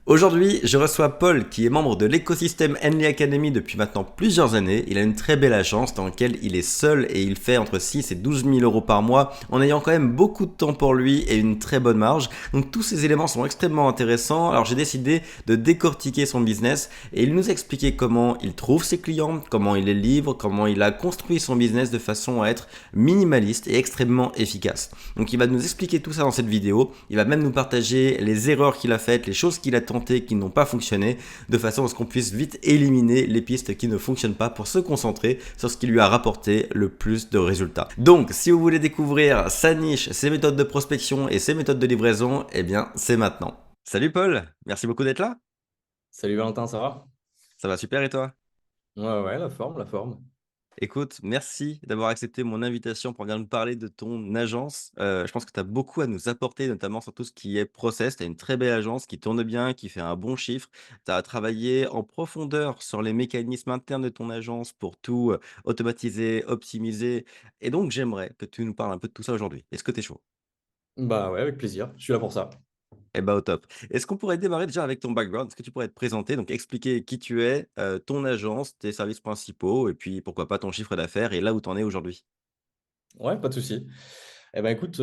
Aujourd'hui, je reçois Paul qui est membre de l'écosystème Henley Academy depuis maintenant plusieurs années. Il a une très belle agence dans laquelle il est seul et il fait entre 6 et 12 000 euros par mois en ayant quand même beaucoup de temps pour lui et une très bonne marge. Donc tous ces éléments sont extrêmement intéressants. Alors j'ai décidé de décortiquer son business et il nous a expliqué comment il trouve ses clients, comment il les livre, comment il a construit son business de façon à être minimaliste et extrêmement efficace. Donc il va nous expliquer tout ça dans cette vidéo. Il va même nous partager les erreurs qu'il a faites, les choses qu'il a tentées qui n'ont pas fonctionné, de façon à ce qu'on puisse vite éliminer les pistes qui ne fonctionnent pas pour se concentrer sur ce qui lui a rapporté le plus de résultats. Donc si vous voulez découvrir sa niche, ses méthodes de prospection et ses méthodes de livraison, eh bien c'est maintenant. Salut Paul, merci beaucoup d'être là. Salut Valentin, ça va? Ça va super et toi? Ouais, ouais, la forme, la forme. Écoute, merci d'avoir accepté mon invitation pour venir nous parler de ton agence. Je pense que tu as beaucoup à nous apporter, notamment sur tout ce qui est process. Tu as une très belle agence qui tourne bien, qui fait un bon chiffre. Tu as travaillé en profondeur sur les mécanismes internes de ton agence pour tout automatiser, optimiser. Et donc, j'aimerais que tu nous parles un peu de tout ça aujourd'hui. Est-ce que tu es chaud? Bah ouais, avec plaisir, je suis là pour ça. Eh ben, au top. Est-ce qu'on pourrait démarrer déjà avec ton background? Est-ce que tu pourrais te présenter, donc expliquer qui tu es, ton agence, tes services principaux et puis pourquoi pas ton chiffre d'affaires et là où tu en es aujourd'hui? Ouais, pas de souci. Eh ben écoute,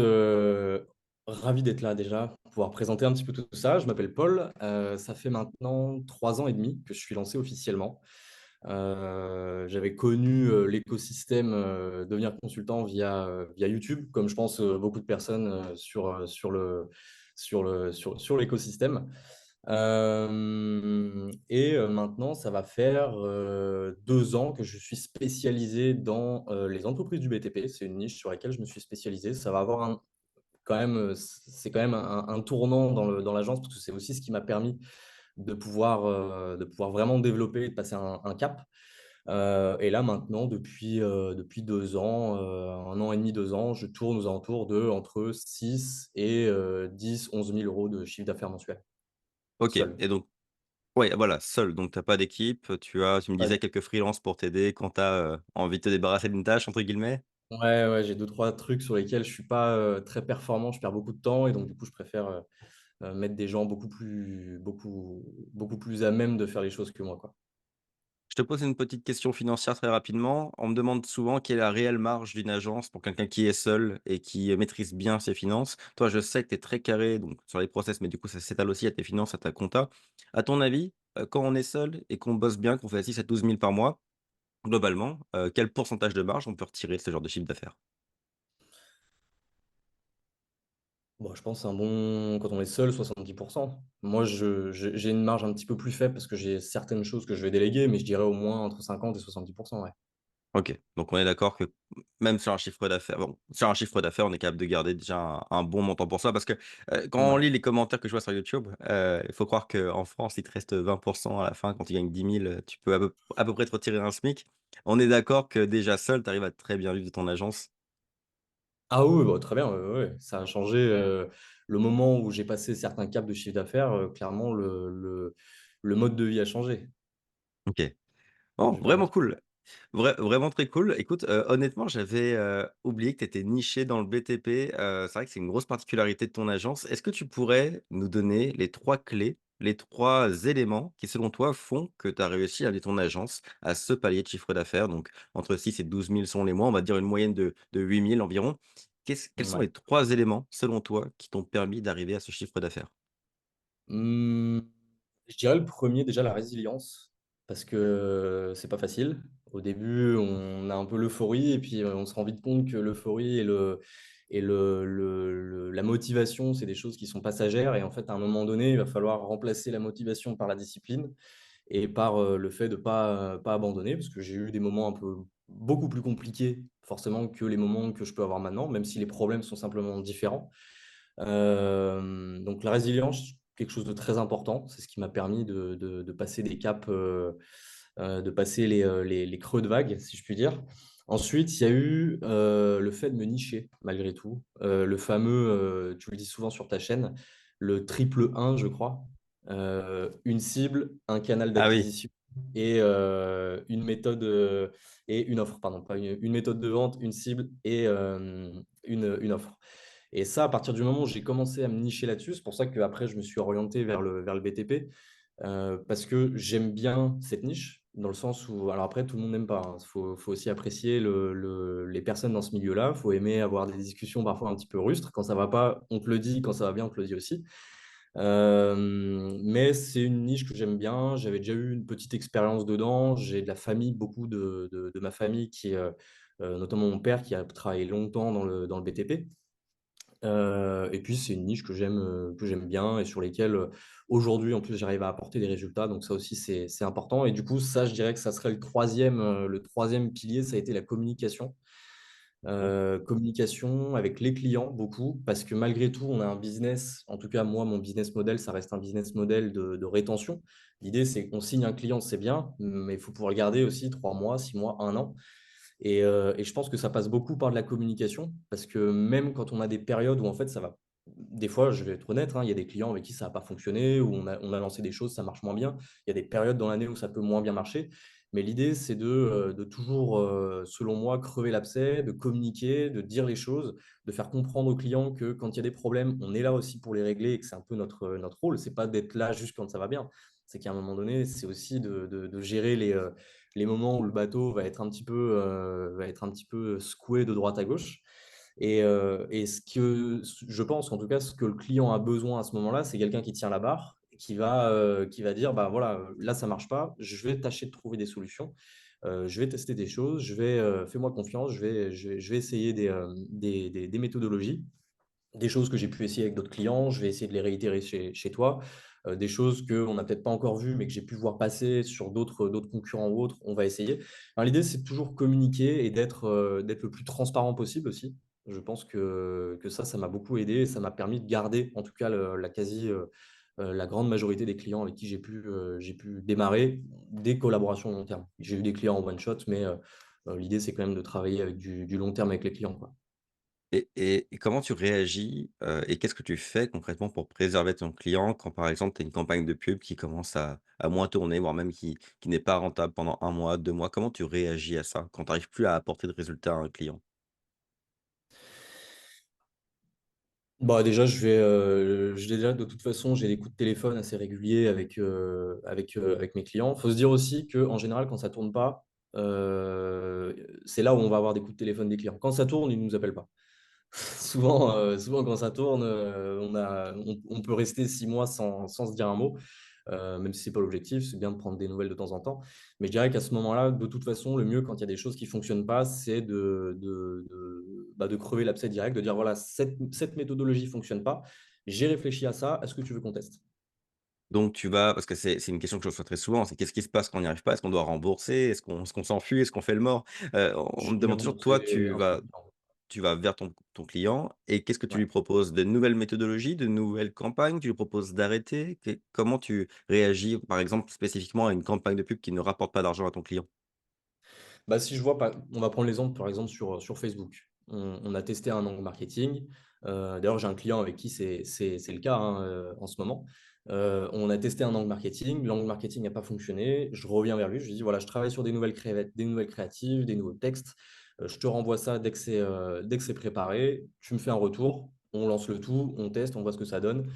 ravi d'être là déjà, pour pouvoir présenter un petit peu tout ça. Je m'appelle Paul, ça fait maintenant 3 ans et demi que je suis lancé officiellement. J'avais connu, l'écosystème, devenir consultant via YouTube, comme je pense, beaucoup de personnes, sur l'écosystème. Maintenant, ça va faire 2 ans que je suis spécialisé dans les entreprises du BTP. C'est une niche sur laquelle je me suis spécialisé. Ça va avoir quand même, c'est quand même un tournant dans l'agence parce que c'est aussi ce qui m'a permis de pouvoir vraiment développer et de passer un cap. Et là, maintenant, depuis 2 ans, 1 an et demi, 2 ans, je tourne aux alentours de entre 6 et 10, 11 000 euros de chiffre d'affaires mensuel, OK seul. et donc ouais, voilà, seul, donc tu as pas d'équipe, tu me disais Ouais. quelques freelances pour t'aider quand tu as, «envie de te débarrasser d'une tâche» entre guillemets? Ouais, ouais, j'ai deux trois trucs sur lesquels je suis pas, très performant, je perds beaucoup de temps et donc du coup, je préfère, mettre des gens beaucoup plus à même de faire les choses que moi, quoi. Je te pose une petite question financière très rapidement. On me demande souvent quelle est la réelle marge d'une agence pour quelqu'un qui est seul et qui, maîtrise bien ses finances. Toi, je sais que tu es très carré donc sur les process, mais du coup, ça s'étale aussi à tes finances, à ta compta. À ton avis, quand on est seul et qu'on bosse bien, qu'on fait 6 à 12 000 par mois, globalement, quel pourcentage de marge on peut retirer de ce genre de chiffre d'affaires? Bon, je pense un bon quand on est seul, 70. Moi, j'ai une marge un petit peu plus faible parce que j'ai certaines choses que je vais déléguer, mais je dirais au moins entre 50 et 70, ouais. OK, donc on est d'accord que même sur un chiffre d'affaires sur un chiffre d'affaires, on est capable de garder déjà un bon montant pour ça parce que, quand on Ouais. lit les commentaires que je vois sur YouTube, il faut croire qu'en France, il te reste 20 à la fin quand tu gagnes 10 000, tu peux à peu près te retirer un SMIC. On est d'accord que déjà seul, tu arrives à très bien vivre de ton agence? Ah oui, bah, très bien, ouais, ouais. Ça a changé, le moment où j'ai passé certains caps de chiffre d'affaires, clairement le mode de vie a changé. OK. Oh, Je vais pas vraiment mentir. cool. Vraiment très cool. Écoute, honnêtement, j'avais, oublié que tu étais niché dans le BTP, c'est vrai que c'est une grosse particularité de ton agence. Est-ce que tu pourrais nous donner les 3 clés, les 3 éléments qui, selon toi, font que tu as réussi à amener ton agence à ce palier de chiffre d'affaires? Donc entre 6 et 12 000 selon les mois, on va dire une moyenne de 8 000 environ. Quels sont Ouais. les 3 éléments, selon toi, qui t'ont permis d'arriver à ce chiffre d'affaires? Mmh, je dirais le premier déjà la résilience, parce que c'est pas facile. Au début, on a un peu l'euphorie et puis, on se rend vite compte que l'euphorie et la motivation, c'est des choses qui sont passagères et en fait, à un moment donné, il va falloir remplacer la motivation par la discipline et par, le fait de pas abandonner. Parce que j'ai eu des moments un peu beaucoup plus compliqués forcément que les moments que je peux avoir maintenant, même si les problèmes sont simplement différents. Donc la résilience, quelque chose de très important. C'est ce qui m'a permis de passer des caps, de passer les creux de vague, si je puis dire. Ensuite, il y a eu, le fait de me nicher malgré tout. Le fameux, tu le dis souvent sur ta chaîne, le triple 1, je crois. Une cible, un canal Ah oui. d'acquisition et une méthode, et une offre, pardon, pas une méthode de vente, une cible et une offre. Et ça, à partir du moment où j'ai commencé à me nicher là-dessus, c'est pour ça qu'après, je me suis orienté vers le BTP, parce que j'aime bien cette niche, dans le sens où, alors après, tout le monde n'aime pas. Il faut aussi apprécier les personnes dans ce milieu-là. Il faut aimer avoir des discussions parfois un petit peu rustres. Quand ça va pas, on te le dit. Quand ça va bien, on te le dit aussi. Mais c'est une niche que j'aime bien. J'avais déjà eu une petite expérience dedans. J'ai de la famille, beaucoup de ma famille, notamment mon père, qui a travaillé longtemps dans le BTP. Et puis, c'est une niche que j'aime bien et sur lesquelles, aujourd'hui, en plus, j'arrive à apporter des résultats. Donc, ça aussi, c'est important. Et du coup, ça, je dirais que ça serait le troisième pilier, ça a été la communication. Mmh. Communication avec les clients, beaucoup, parce que malgré tout, on a un business. En tout cas, moi, mon business model, ça reste un business model de rétention. L'idée, c'est qu'on signe un client, c'est bien, mais il faut pouvoir le garder aussi 3 mois, 6 mois, un an. Et je pense que ça passe beaucoup par de la communication, parce que même quand on a des périodes où en fait ça va, des fois, je vais être honnête, hein, il y a des clients avec qui ça n'a pas fonctionné, où on a lancé des choses, ça marche moins bien. Il y a des périodes dans l'année où ça peut moins bien marcher. Mais l'idée, c'est de toujours, selon moi, crever l'abcès, de communiquer, de dire les choses, de faire comprendre aux clients que quand il y a des problèmes, on est là aussi pour les régler et que c'est un peu notre rôle. C'est pas d'être là juste quand ça va bien. C'est qu'à un moment donné, c'est aussi de gérer les moments où le bateau va être un petit peu secoué de droite à gauche. Et ce que je pense, en tout cas, ce que le client a besoin à ce moment-là, c'est quelqu'un qui tient la barre, qui va dire, bah voilà, là ça marche pas, je vais tâcher de trouver des solutions, je vais tester des choses, fais-moi confiance, je vais essayer des méthodologies, des choses que j'ai pu essayer avec d'autres clients, je vais essayer de les réitérer chez toi, des choses qu'on n'a peut-être pas encore vues, mais que j'ai pu voir passer sur d'autres concurrents ou autres, on va essayer. Alors, l'idée, c'est de toujours communiquer et d'être le plus transparent possible aussi. Je pense que ça m'a beaucoup aidé et ça m'a permis de garder, en tout cas, la grande majorité des clients avec qui j'ai pu démarrer des collaborations long terme. J'ai eu des clients en one shot, mais l'idée, c'est quand même de travailler avec du long terme avec les clients, quoi. Et comment tu réagis, et qu'est-ce que tu fais concrètement pour préserver ton client quand, par exemple, tu as une campagne de pub qui commence à moins tourner, voire même qui n'est pas rentable pendant 1 mois, 2 mois? Comment tu réagis à ça quand tu arrives plus à apporter de résultats à un client? Bah, déjà, déjà, de toute façon, j'ai des coups de téléphone assez réguliers avec mes clients. Il faut se dire aussi qu'en général, quand ça tourne pas, c'est là où on va avoir des coups de téléphone des clients. Quand ça tourne, ils ne nous appellent pas. Souvent, quand ça tourne, on peut rester 6 mois sans se dire un mot, même si ce n'est pas l'objectif, c'est bien de prendre des nouvelles de temps en temps. Mais je dirais qu'à ce moment-là, de toute façon, le mieux quand il y a des choses qui ne fonctionnent pas, c'est de crever l'abcès direct, de dire voilà, cette méthodologie ne fonctionne pas, j'ai réfléchi à ça, est-ce que tu veux qu'on teste? Donc tu vas parce que c'est une question que je reçois très souvent, c'est qu'est-ce qui se passe quand on n'y arrive pas? Est-ce qu'on doit rembourser? Est-ce qu'on s'enfuit? Est-ce qu'on fait le mort? On Je me vais demande toujours, toi, rembourser un peu de temps. tu vas vers ton client et qu'est-ce que tu Ouais. lui proposes? De nouvelles méthodologies, de nouvelles campagnes? Tu lui proposes d'arrêter? Comment tu réagis, par exemple, spécifiquement à une campagne de pub qui ne rapporte pas d'argent à ton client? Bah, si je vois pas, on va prendre l'exemple par exemple sur Facebook. On a testé un angle marketing. D'ailleurs, j'ai un client avec qui c'est le cas, hein, en ce moment. On a testé un angle marketing. L'angle marketing n'a pas fonctionné. Je reviens vers lui. Je lui dis voilà, je travaille sur des nouvelles créatives, des nouveaux textes. Je te renvoie ça dès que c'est préparé. Tu me fais un retour. On lance le tout, on teste, on voit ce que ça donne.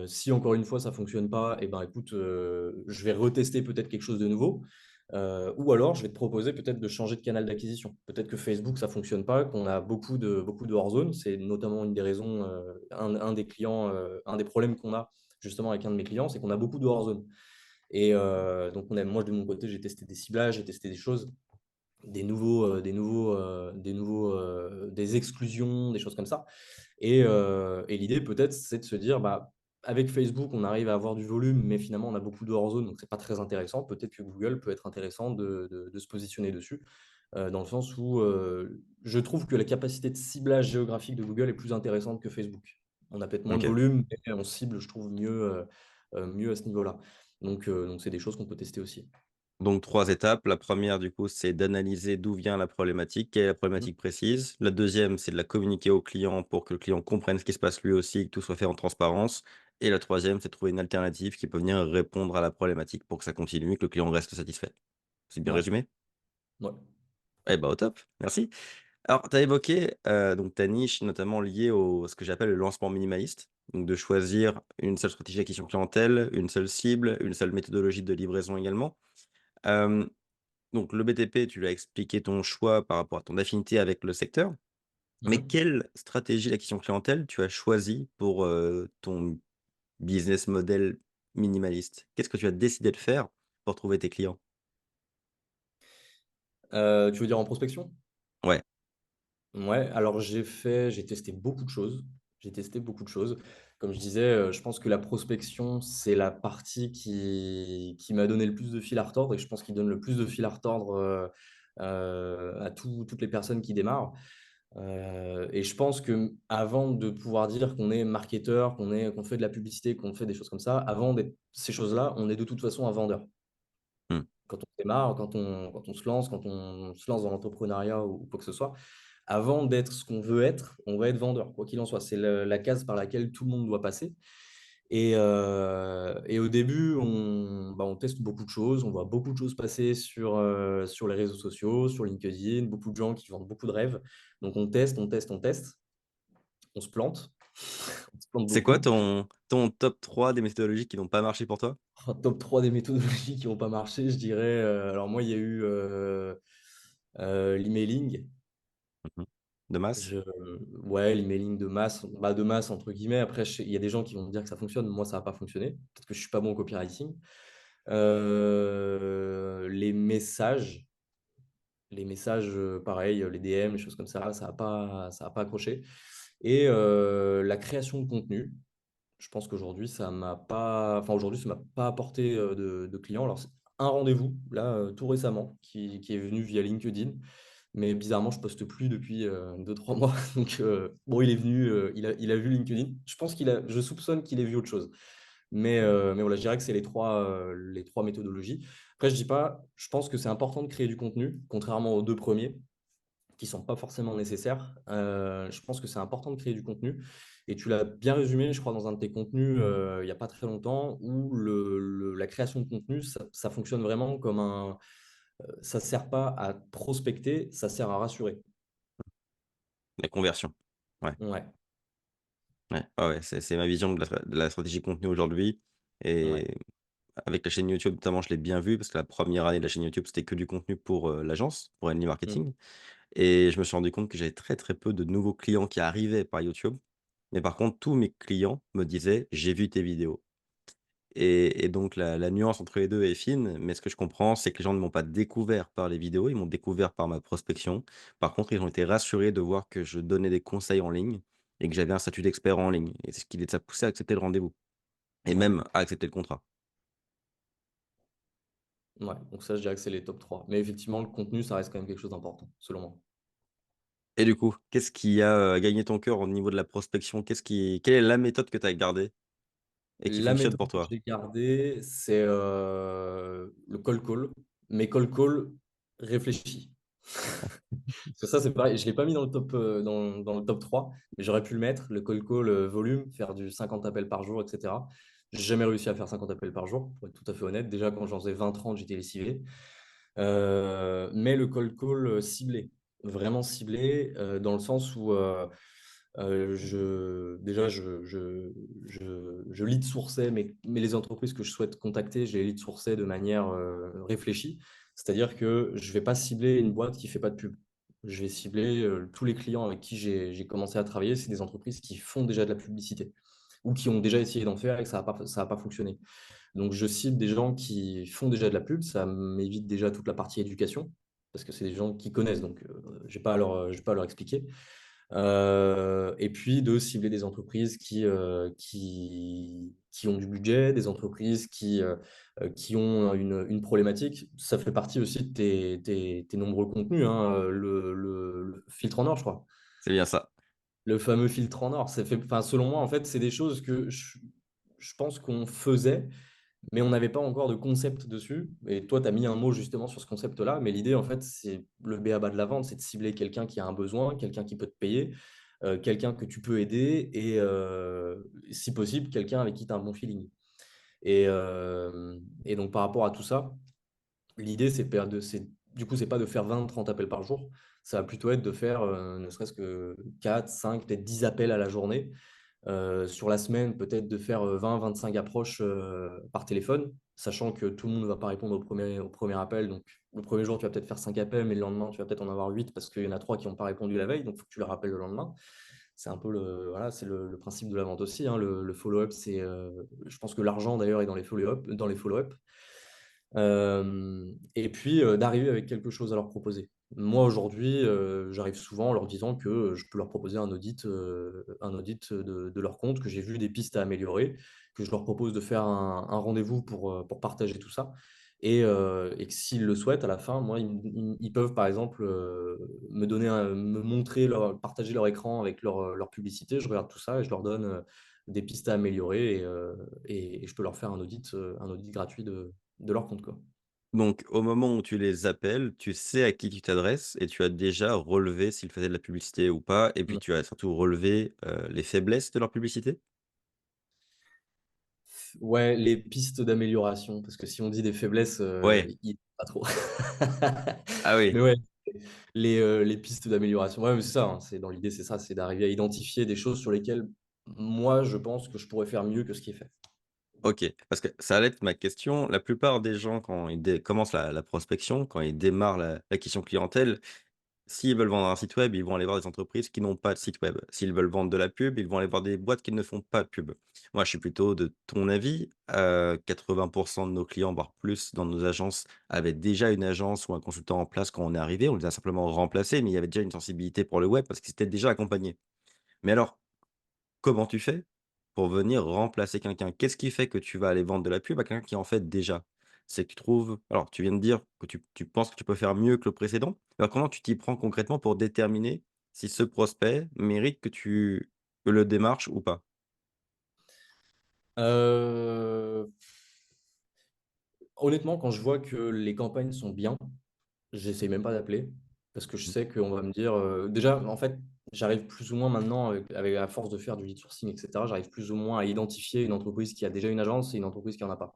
Si encore une fois ça fonctionne pas, et ben écoute, je vais retester peut-être quelque chose de nouveau. Ou alors, je vais te proposer peut-être de changer de canal d'acquisition. Peut-être que Facebook, ça ne fonctionne pas, qu'on a beaucoup de hors-zone. C'est notamment une des raisons, un des clients, un des problèmes qu'on a justement avec un de mes clients, c'est qu'on a beaucoup de hors-zone. Et donc, moi, de mon côté, j'ai testé des ciblages, j'ai testé des choses, des exclusions, des choses comme ça. Et l'idée, peut-être, c'est de se dire, bah, avec Facebook, on arrive à avoir du volume, mais finalement, on a beaucoup de hors-zone, donc c'est pas très intéressant. Peut-être que Google peut être intéressant de se positionner dessus, dans le sens où je trouve que la capacité de ciblage géographique de Google est plus intéressante que Facebook. On a peut-être moins de OK. volume, mais on cible, je trouve, mieux à ce niveau-là. Donc c'est des choses qu'on peut tester aussi. Donc 3 étapes. La première du coup, c'est d'analyser d'où vient la problématique, quelle est la Mhm. problématique précise. La deuxième, c'est de la communiquer au client pour que le client comprenne ce qui se passe lui aussi, que tout soit fait en transparence. Et la troisième, c'est de trouver une alternative qui peut venir répondre à la problématique pour que ça continue et que le client reste satisfait. C'est bien Ouais, résumé? ouais. Eh ben, au top, merci. Alors, tu as évoqué, donc ta niche notamment liée au ce que j'appelle le lancement minimaliste. Donc de choisir une seule stratégie d'acquisition clientèle, une seule cible, une seule méthodologie de livraison également. Hem, donc le BTP, tu l'as expliqué ton choix par rapport à ton affinité avec le secteur. Mais Mhm. quelle stratégie d'acquisition clientèle tu as choisi pour, ton business model minimaliste? Qu'est-ce que tu as décidé de faire pour trouver tes clients? Tu veux dire en prospection? Ouais. Ouais, alors j'ai testé beaucoup de choses. J'ai testé beaucoup de choses. Comme je disais, je pense que la prospection, c'est la partie qui m'a donné le plus de fil à retordre et je pense qu'il donne le plus de fil à retordre à toutes les personnes qui démarrent. Et je pense que avant de pouvoir dire qu'on est marketeur, qu'on fait de la publicité, qu'on fait des choses comme ça, avant d'être ces choses-là, on est de toute façon un vendeur. Mmh. Quand on démarre, quand on se lance, quand on se lance dans l'entrepreneuriat ou quoi que ce soit, avant d'être ce qu'on veut être, on va être vendeur, quoi qu'il en soit. C'est la case par laquelle tout le monde doit passer. Et au début, on teste beaucoup de choses, on voit beaucoup de choses passer sur les réseaux sociaux, sur LinkedIn, beaucoup de gens qui vendent beaucoup de rêves. Donc on teste, on teste, on teste, on se plante, on se plante C'est quoi beaucoup. ton top 3 des méthodologies qui n'ont pas marché pour toi? En top 3 des méthodologies qui n'ont pas marché, je dirais, alors moi, il y a eu l'emailing. Mmh. De masse? Je, ouais, l'emailing de masse entre guillemets. Après, il y a des gens qui vont me dire que ça fonctionne. Moi, ça n'a pas fonctionné. Peut-être que je suis pas bon au copywriting. Les messages, pareil, les DM, les choses comme ça a pas accroché. Et la création de contenu. Je pense qu'aujourd'hui, aujourd'hui, ça m'a pas apporté de clients. Alors, c'est un rendez-vous, là, tout récemment, qui est venu via LinkedIn. Mais bizarrement, je poste plus depuis 2-3 mois. Donc, bon, il est venu, il a vu LinkedIn. Je soupçonne qu'il ait vu autre chose. Mais voilà, je dirais que c'est les trois méthodologies. Après, je dis pas, je pense que c'est important de créer du contenu, contrairement aux deux premiers qui sont pas forcément nécessaires. Je pense que c'est important de créer du contenu. Et tu l'as bien résumé, je crois, dans un de tes contenus il n'y a pas très longtemps, où la création de contenu, ça fonctionne vraiment comme ça ne sert pas à prospecter, ça sert à rassurer. La conversion. Ouais, Ouais, ouais, ouais, ouais, c'est ma vision de la stratégie contenu aujourd'hui ouais. et avec la chaîne YouTube notamment, je l'ai bien vu parce que la première année de la chaîne YouTube, c'était que du contenu pour, l'agence, pour Henley Mm. Marketing et je me suis rendu compte que j'avais très, très peu de nouveaux clients qui arrivaient par YouTube. Mais par contre, tous mes clients me disaient: «J'ai vu tes vidéos». Et donc la nuance entre les 2 est fine, mais ce que je comprends, c'est que les gens ne m'ont pas découvert par les vidéos, ils m'ont découvert par ma prospection. Par contre, ils ont été rassurés de voir que je donnais des conseils en ligne et que j'avais un statut d'expert en ligne et c'est ce qui les a poussés à accepter le rendez-vous et Ouais, même à accepter le contrat. ouais. Donc ça, je dirais que c'est les top 3. Mais effectivement, le contenu, ça reste quand même quelque chose d'important, selon moi. Et du coup, qu'est-ce qui a, gagné ton cœur au niveau de la prospection? Quelle est la méthode que tu as gardée et qui La fonctionne méthode pour que toi? j'ai gardée, c'est le cold call, mais cold call réfléchi. Parce que ça, c'est pareil, je ne l'ai pas mis dans le top 3, mais j'aurais pu le mettre, le cold call volume, faire du 50 appels par jour, etc. J'ai jamais réussi à faire 50 appels par jour, pour être tout à fait honnête. Déjà, quand j'en faisais 20-30, j'étais lessivé. Mais le cold call ciblé, vraiment ciblé, dans le sens où déjà, je lead sourçais, mais les entreprises que je souhaite contacter, je les lead sourçais de manière réfléchie. C'est-à-dire que je ne vais pas cibler une boîte qui ne fait pas de pub. Je vais cibler tous les clients avec qui j'ai commencé à travailler. C'est des entreprises qui font déjà de la publicité ou qui ont déjà essayé d'en faire et que ça a pas fonctionné. Donc, je cible des gens qui font déjà de la pub. Ça m'évite déjà toute la partie éducation parce que c'est des gens qui connaissent. Donc, j'ai pas à leur expliquer. Et puis de cibler des entreprises qui ont du budget, des entreprises qui ont une problématique. Ça fait partie aussi de tes nombreux contenus, hein, le filtre en or, je crois. C'est bien ça. Le fameux filtre en or. Enfin, selon moi, en fait, c'est des choses que je pense qu'on faisait, mais on n'avait pas encore de concept dessus. Et toi, tu as mis un mot justement sur ce concept-là. Mais l'idée, en fait, c'est le b.a-ba de la vente, c'est de cibler quelqu'un qui a un besoin, quelqu'un qui peut te payer, quelqu'un que tu peux aider et, si possible, quelqu'un avec qui tu as un bon feeling. Et donc, par rapport à tout ça, l'idée, c'est du coup, c'est pas de faire 20-30 appels par jour. Ça va plutôt être de faire ne serait-ce que 4, 5, peut-être 10 appels à la journée. Sur la semaine, peut-être de faire 20-25 approches par téléphone, sachant que tout le monde ne va pas répondre au premier appel. Donc, le premier jour, tu vas peut-être faire 5 appels, mais le lendemain, tu vas peut-être en avoir 8 parce qu'il y en a 3 qui n'ont pas répondu la veille. Donc, il faut que tu les rappelles le lendemain. C'est un peu voilà, c'est le principe de la vente aussi, hein. Le follow-up, je pense que l'argent d'ailleurs est dans les follow-up. Et puis d'arriver avec quelque chose à leur proposer. Moi aujourd'hui, j'arrive souvent en leur disant que je peux leur proposer un audit de leur compte, que j'ai vu des pistes à améliorer, que je leur propose de faire un rendez-vous pour partager tout ça. Et que s'ils le souhaitent, à la fin, moi, ils peuvent par exemple me montrer, partager leur écran avec leur publicité. Je regarde tout ça et je leur donne des pistes à améliorer et je peux leur faire un audit gratuit de leur compte, quoi. Donc, au moment où tu les appelles, tu sais à qui tu t'adresses et tu as déjà relevé s'ils faisaient de la publicité ou pas et puis Mm. tu as surtout relevé, les faiblesses de leur publicité? Ouais, les pistes d'amélioration, parce que si on dit des faiblesses, Ouais. pas trop. Ah oui. Mais ouais, les pistes d'amélioration. Ouais, mais c'est ça, hein, c'est dans l'idée, c'est ça, c'est d'arriver à identifier des choses sur lesquelles moi, je pense que je pourrais faire mieux que ce qui est fait. OK, parce que ça allait être ma question. La plupart des gens, quand ils commencent la prospection, quand ils démarrent l'acquisition clientèle, s'ils veulent vendre un site web, ils vont aller voir des entreprises qui n'ont pas de site web. S'ils veulent vendre de la pub, ils vont aller voir des boîtes qui ne font pas de pub. Moi, je suis plutôt de ton avis. 80 de nos clients, voire plus, dans nos agences, avaient déjà une agence ou un consultant en place quand on est arrivé. On les a simplement remplacés, mais il y avait déjà une sensibilité pour le web parce qu'ils étaient déjà accompagnés. Mais alors, comment tu fais pour venir remplacer quelqu'un? Qu'est-ce qui fait que tu vas aller vendre de la pub à quelqu'un qui en fait déjà? C'est que tu trouves alors tu viens de dire que tu penses que tu peux faire mieux que le précédent. Alors comment tu t'y prends concrètement pour déterminer si ce prospect mérite que le démarches ou pas? Euh, Honnêtement, quand je vois que les campagnes sont bien, j'essaie même pas d'appeler parce que je Mmh. sais qu'on va me dire, déjà, en fait, j'arrive plus ou moins maintenant avec à force de faire du lead sourcing et cetera, j'arrive plus ou moins à identifier une entreprise qui a déjà une agence et une entreprise qui en a pas.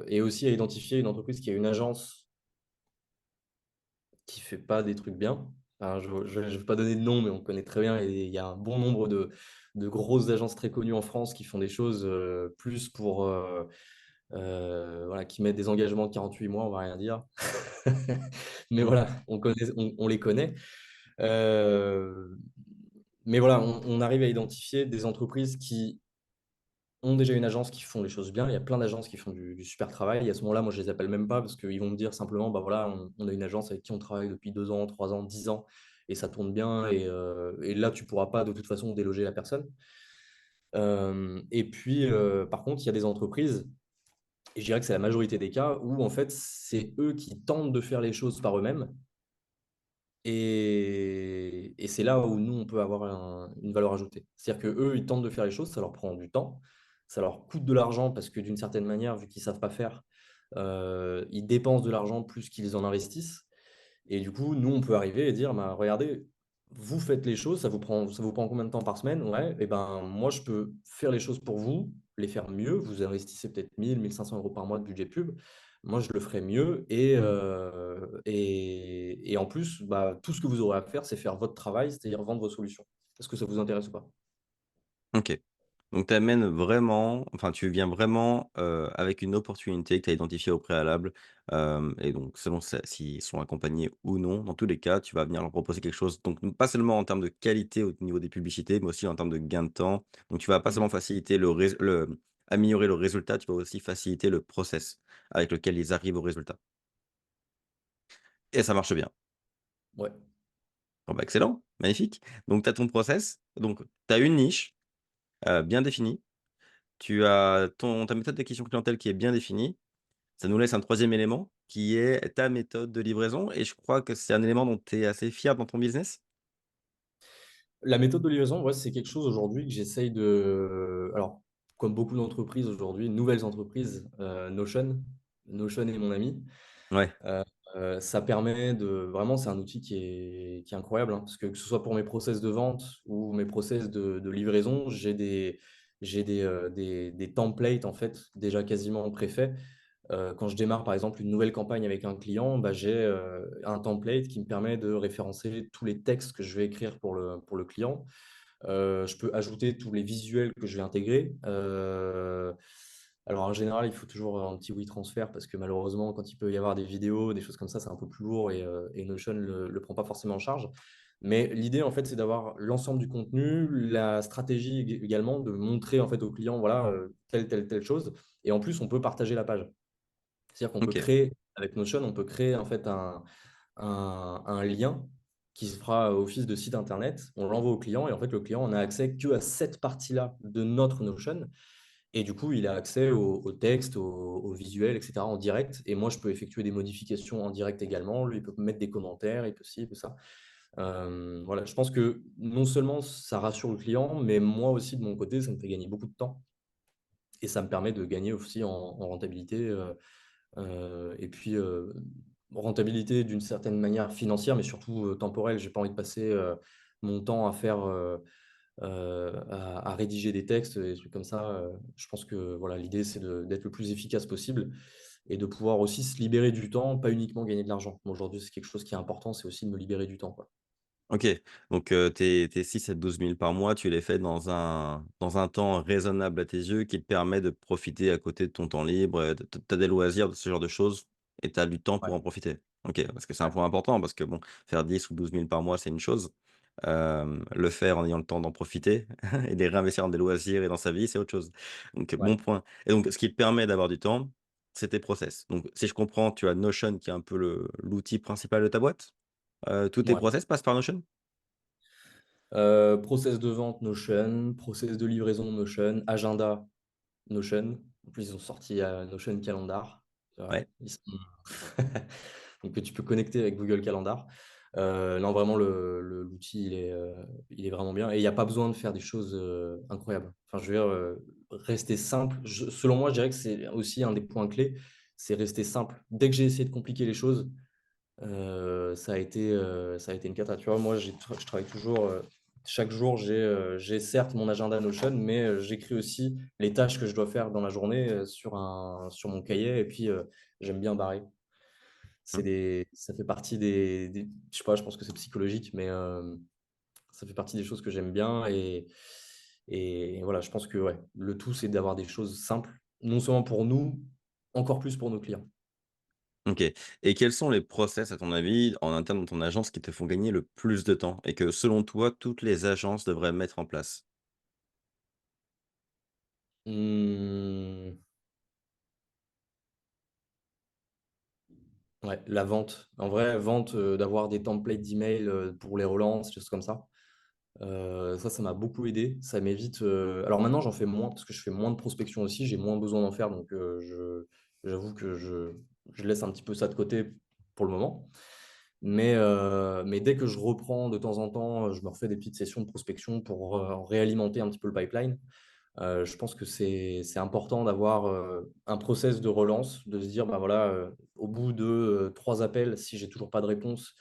Et aussi à identifier une entreprise qui a une agence qui fait pas des trucs bien. Enfin, je vais pas donner de nom, mais on connaît très bien et il y a un bon nombre de grosses agences très connues en France qui font des choses, plus pour, voilà, qui mettent des engagements de 48 mois, on va rien dire. Mais Mmh. voilà, on les connaît. Euh, mais voilà, on arrive à identifier des entreprises qui ont déjà une agence qui font les choses bien. Il y a plein d'agences qui font du super travail. Et à ce moment-là, moi, je les appelle même pas parce qu'ils vont me dire simplement, bah voilà, on a une agence avec qui on travaille depuis 2 ans, 3 ans, 10 ans et ça tourne bien. Et là, tu pourras pas de toute façon déloger la personne. Et puis, par contre, il y a des entreprises, et je dirais que c'est la majorité des cas, où en fait, c'est eux qui tentent de faire les choses par eux-mêmes. Et c'est là où nous, on peut avoir une valeur ajoutée. C'est-à-dire qu'eux, ils tentent de faire les choses, ça leur prend du temps, ça leur coûte de l'argent parce que d'une certaine manière, vu qu'ils ne savent pas faire, ils dépensent de l'argent plus qu'ils en investissent. Et du coup, nous, on peut arriver et dire, bah, regardez, vous faites les choses, ça vous prend combien de temps par semaine? Ouais, et ben moi, je peux faire les choses pour vous, les faire mieux. Vous investissez peut-être 1 500 € par mois de budget pub. Moi, je le ferai mieux. Et en plus, bah, tout ce que vous aurez à faire, c'est faire votre travail, c'est-à-dire vendre vos solutions. Est-ce que ça vous intéresse ou pas? OK. Donc tu amènes vraiment enfin tu viens vraiment, avec une opportunité que tu as identifiée au préalable, et donc selon s'ils sont accompagnés ou non, dans tous les cas, tu vas venir leur proposer quelque chose, donc pas seulement en termes de qualité au niveau des publicités, mais aussi en termes de gain de temps. Donc tu vas pas Mhm. seulement faciliter améliorer le résultat, tu vas aussi faciliter le process avec lequel ils arrivent au résultat et ça marche bien. Ouais. Bon bah excellent, magnifique. Donc tu as ton process, donc tu as une niche, bien définie. Tu as ta méthode d'acquisition clientèle qui est bien définie. Ça nous laisse un troisième élément qui est ta méthode de livraison et je crois que c'est un élément dont tu es assez fier dans ton business? La méthode de livraison, ouais, c'est quelque chose aujourd'hui que j'essaye de. Alors, comme beaucoup d'entreprises aujourd'hui, nouvelles entreprises, Notion. Notion est mon ami. Ouais. Euh, Ça permet de. Vraiment, c'est un outil qui est incroyable, hein, parce que ce soit pour mes process de vente ou mes process de livraison, j'ai des templates en fait déjà quasiment préfaits Quand je démarre, par exemple, une nouvelle campagne avec un client, bah, j'ai un template qui me permet de référencer tous les textes que je vais écrire pour le client. Je peux ajouter tous les visuels que je vais intégrer. Alors en général, il faut toujours un petit WeTransfer parce que malheureusement, quand il peut y avoir des vidéos, des choses comme ça, c'est un peu plus lourd et Notion ne le prend pas forcément en charge. Mais l'idée, en fait, c'est d'avoir l'ensemble du contenu, la stratégie également, de montrer en fait au client, voilà, telle chose. Et en plus, on peut partager la page. C'est-à-dire qu'on peut Ok, créer, avec Notion, on peut créer en fait un lien qui se fera office de site internet. On l'envoie au client et en fait, le client n'a accès que à cette partie-là de notre Notion. Et du coup, il a accès au texte, au visuel, etc. en direct. Et moi, je peux effectuer des modifications en direct également. Lui, il peut mettre des commentaires, il peut ci, il peut ça. Voilà, je pense que non seulement ça rassure le client, mais moi aussi, de mon côté, ça me fait gagner beaucoup de temps. Et ça me permet de gagner aussi en rentabilité. Et puis, rentabilité d'une certaine manière financière, mais surtout temporelle. J'ai pas envie de passer mon temps à faire, à rédiger des textes et des trucs comme ça. Je pense que voilà, l'idée, c'est d'être le plus efficace possible et de pouvoir aussi se libérer du temps, pas uniquement gagner de l'argent. Moi, aujourd'hui, c'est quelque chose qui est important, c'est aussi de me libérer du temps, quoi. ok. Donc tes 6 à 12 000 par mois, tu les fais dans un temps raisonnable à tes yeux qui te permet de profiter à côté de ton temps libre, tu as des loisirs, ce genre de choses, et tu as du temps Ouais, pour en profiter. Ok, parce que c'est un ouais, point important, parce que bon, faire 10 ou 12 000 par mois, c'est une chose. Le faire en ayant le temps d'en profiter et de les réinvestir dans des loisirs et dans sa vie, c'est autre chose. Donc bon ouais, point. Et donc ce qui te permet d'avoir du temps, c'est tes process. Donc si je comprends, tu as Notion qui est un peu l'outil principal de ta boîte. Tous tes ouais. process passent par Notion? Process de vente Notion, process de livraison Notion, agenda Notion. En plus, ils ont sorti Notion Calendar. Tu vois, Ouais. donc que tu peux connecter avec Google Calendar. Non, vraiment, l'outil, il est vraiment bien. Et il n'y a pas besoin de faire des choses incroyables. Enfin, je veux dire, rester simple. Selon moi, je dirais que c'est aussi un des points clés, c'est rester simple. Dès que j'ai essayé de compliquer les choses, ça a été une cata. Tu vois, moi, je travaille toujours. Chaque jour, j'ai certes mon agenda Notion, mais j'écris aussi les tâches que je dois faire dans la journée sur mon cahier. Et puis, j'aime bien barrer. Mmh. Ça fait partie je sais pas, je pense que c'est psychologique, mais ça fait partie des choses que j'aime bien. Et voilà, je pense que ouais, le tout, c'est d'avoir des choses simples, non seulement pour nous, encore plus pour nos clients. OK, et quels sont les process, à ton avis, en interne dans ton agence qui te font gagner le plus de temps et que, selon toi, toutes les agences devraient mettre en place? Mmh. Ouais, la vente. En vrai, vente, d'avoir des templates d'email pour les relances, des choses comme ça. Ça m'a beaucoup aidé. Ça m'évite. Alors maintenant, j'en fais moins parce que je fais moins de prospection aussi. J'ai moins besoin d'en faire. Donc, j'avoue que je laisse un petit peu ça de côté pour le moment. Mais dès que je reprends de temps en temps, je me refais des petites sessions de prospection pour réalimenter un petit peu le pipeline. Je pense que c'est important d'avoir un process de relance, de se dire, bah voilà, au bout de 3 appels, si j'ai toujours pas de réponse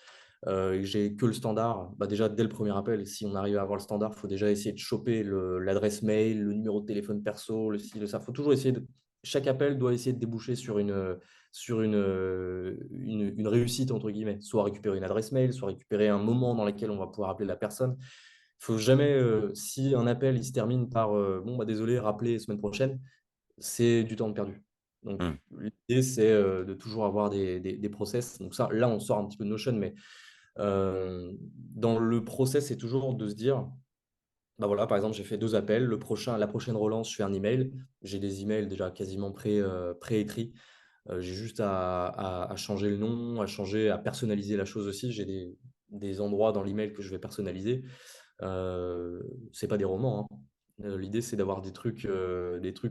et que j'ai que le standard, bah déjà dès le premier appel, si on arrive à avoir le standard, il faut déjà essayer de choper l'adresse mail, le numéro de téléphone perso, le ci, le ça. Faut toujours essayer chaque appel doit essayer de déboucher sur une réussite, entre guillemets, soit récupérer une adresse mail, soit récupérer un moment dans lequel on va pouvoir appeler la personne. Il faut jamais, si un appel il se termine par bon, bah, désolé, rappelez semaine prochaine, c'est du temps de perdu. Donc, Mmh. l'idée, c'est de toujours avoir des process. Donc, ça, là, on sort un petit peu de Notion, mais dans le process, c'est toujours de se dire, bah voilà, par exemple, j'ai fait 2 appels. La prochaine relance, je fais un email. J'ai des emails déjà quasiment pré-écrits. J'ai juste à changer le nom, à personnaliser la chose aussi. J'ai des endroits dans l'email que je vais personnaliser. C'est pas des romans, hein. L'idée, c'est d'avoir des trucs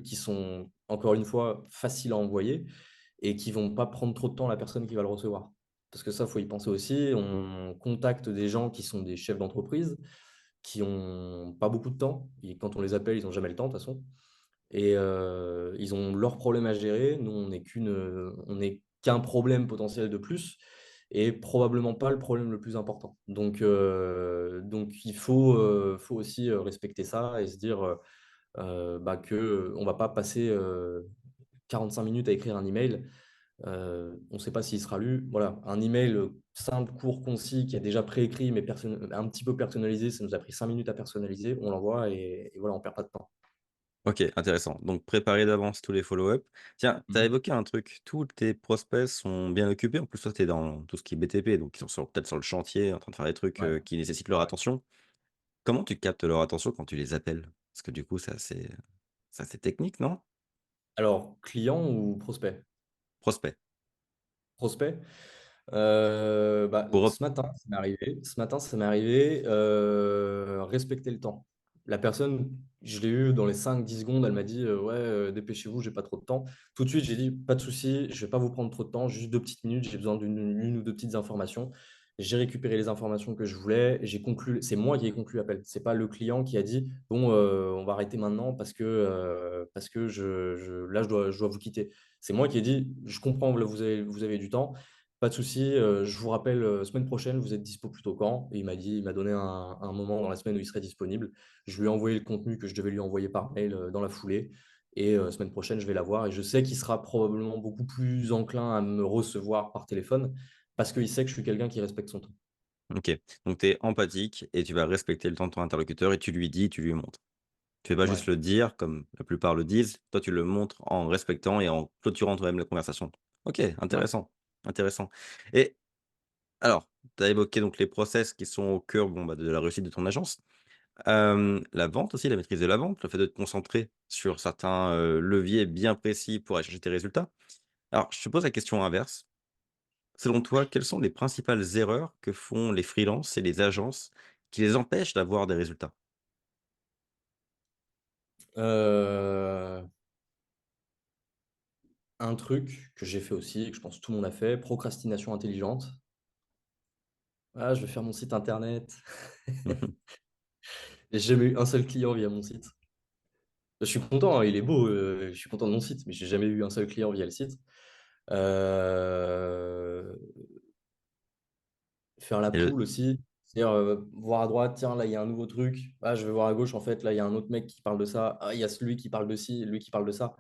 qui sont, encore une fois, faciles à envoyer et qui vont pas prendre trop de temps à la personne qui va le recevoir. Parce que ça, faut y penser aussi. On contacte des gens qui sont des chefs d'entreprise, qui ont pas beaucoup de temps. Et quand on les appelle, ils ont jamais le temps, de toute façon. Et ils ont leurs problèmes à gérer. Nous, on n'est qu'un problème potentiel de plus et probablement pas le problème le plus important. Donc il faut aussi respecter ça et se dire bah, que on va pas passer 45 minutes à écrire un email. On ne sait pas s'il sera lu. Voilà, un email simple, court, concis, qui est déjà préécrit, mais un petit peu personnalisé. Ça nous a pris 5 minutes à personnaliser. On l'envoie et voilà, on ne perd pas de temps. OK, intéressant. Donc préparer d'avance tous les follow-up. Tiens, tu as Mhm. évoqué un truc, tous tes prospects sont bien occupés. En plus, toi, tu es dans tout ce qui est BTP, donc ils sont peut-être sur le chantier, en train de faire des trucs, Ouais, qui nécessitent leur ouais. attention. Comment tu captes leur attention quand tu les appelles? Parce que du coup, c'est assez technique, non? Alors, client ou prospect? Prospect. Prospect. Pour op Ce matin, ça m'est arrivé. Ce matin, ça m'est arrivé. Respecter le temps. La personne, je l'ai eu dans les 5-10 secondes. Elle m'a dit ouais, dépêchez-vous, j'ai pas trop de temps. Tout de suite, j'ai dit pas de souci, je vais pas vous prendre trop de temps, juste 2 petites minutes. J'ai besoin d'une ou deux petites informations. J'ai récupéré les informations que je voulais. J'ai conclu. C'est moi qui ai conclu l'appel. C'est pas le client qui a dit bon, on va arrêter maintenant parce que là, je dois vous quitter. C'est moi qui ai dit je comprends, là, vous avez du temps. Pas de souci, je vous rappelle semaine prochaine, vous êtes dispo plutôt quand? Et il m'a donné un moment dans la semaine où il serait disponible. Je lui ai envoyé le contenu que je devais lui envoyer par mail dans la foulée. Et semaine prochaine, je vais la voir. Et je sais qu'il sera probablement beaucoup plus enclin à me recevoir par téléphone parce qu'il sait que je suis quelqu'un qui respecte son temps. OK. Donc tu es empathique et tu vas respecter le temps de ton interlocuteur et tu lui dis, tu lui montres. Tu fais pas Ouais, juste le dire comme la plupart le disent, toi tu le montres en respectant et en clôturant toi-même la conversation. OK, ouais. intéressant, intéressant. Et alors, tu as évoqué donc les process qui sont au cœur, bon, bah, de la réussite de ton agence. La vente aussi, la maîtrise de la vente, le fait de te concentrer sur certains, leviers bien précis pour aller chercher tes résultats. Alors, je te pose la question inverse. Selon toi, quelles sont les principales erreurs que font les freelances et les agences qui les empêchent d'avoir des résultats? Euh, un truc que j'ai fait aussi, et que je pense que tout le monde a fait, procrastination intelligente. Ah, je vais faire mon site internet. J'ai jamais eu un seul client via mon site. Je suis content, hein, il est beau, je suis content de mon site, mais j'ai jamais eu un seul client via le site. Heu, faire la Et le poule aussi, c'est-à-dire, voir à droite, tiens, là, il y a un nouveau truc. Ah, je vais voir à gauche, en fait, là, il y a un autre mec qui parle de ça. Ah, il y a celui qui parle de ci, lui qui parle de ça.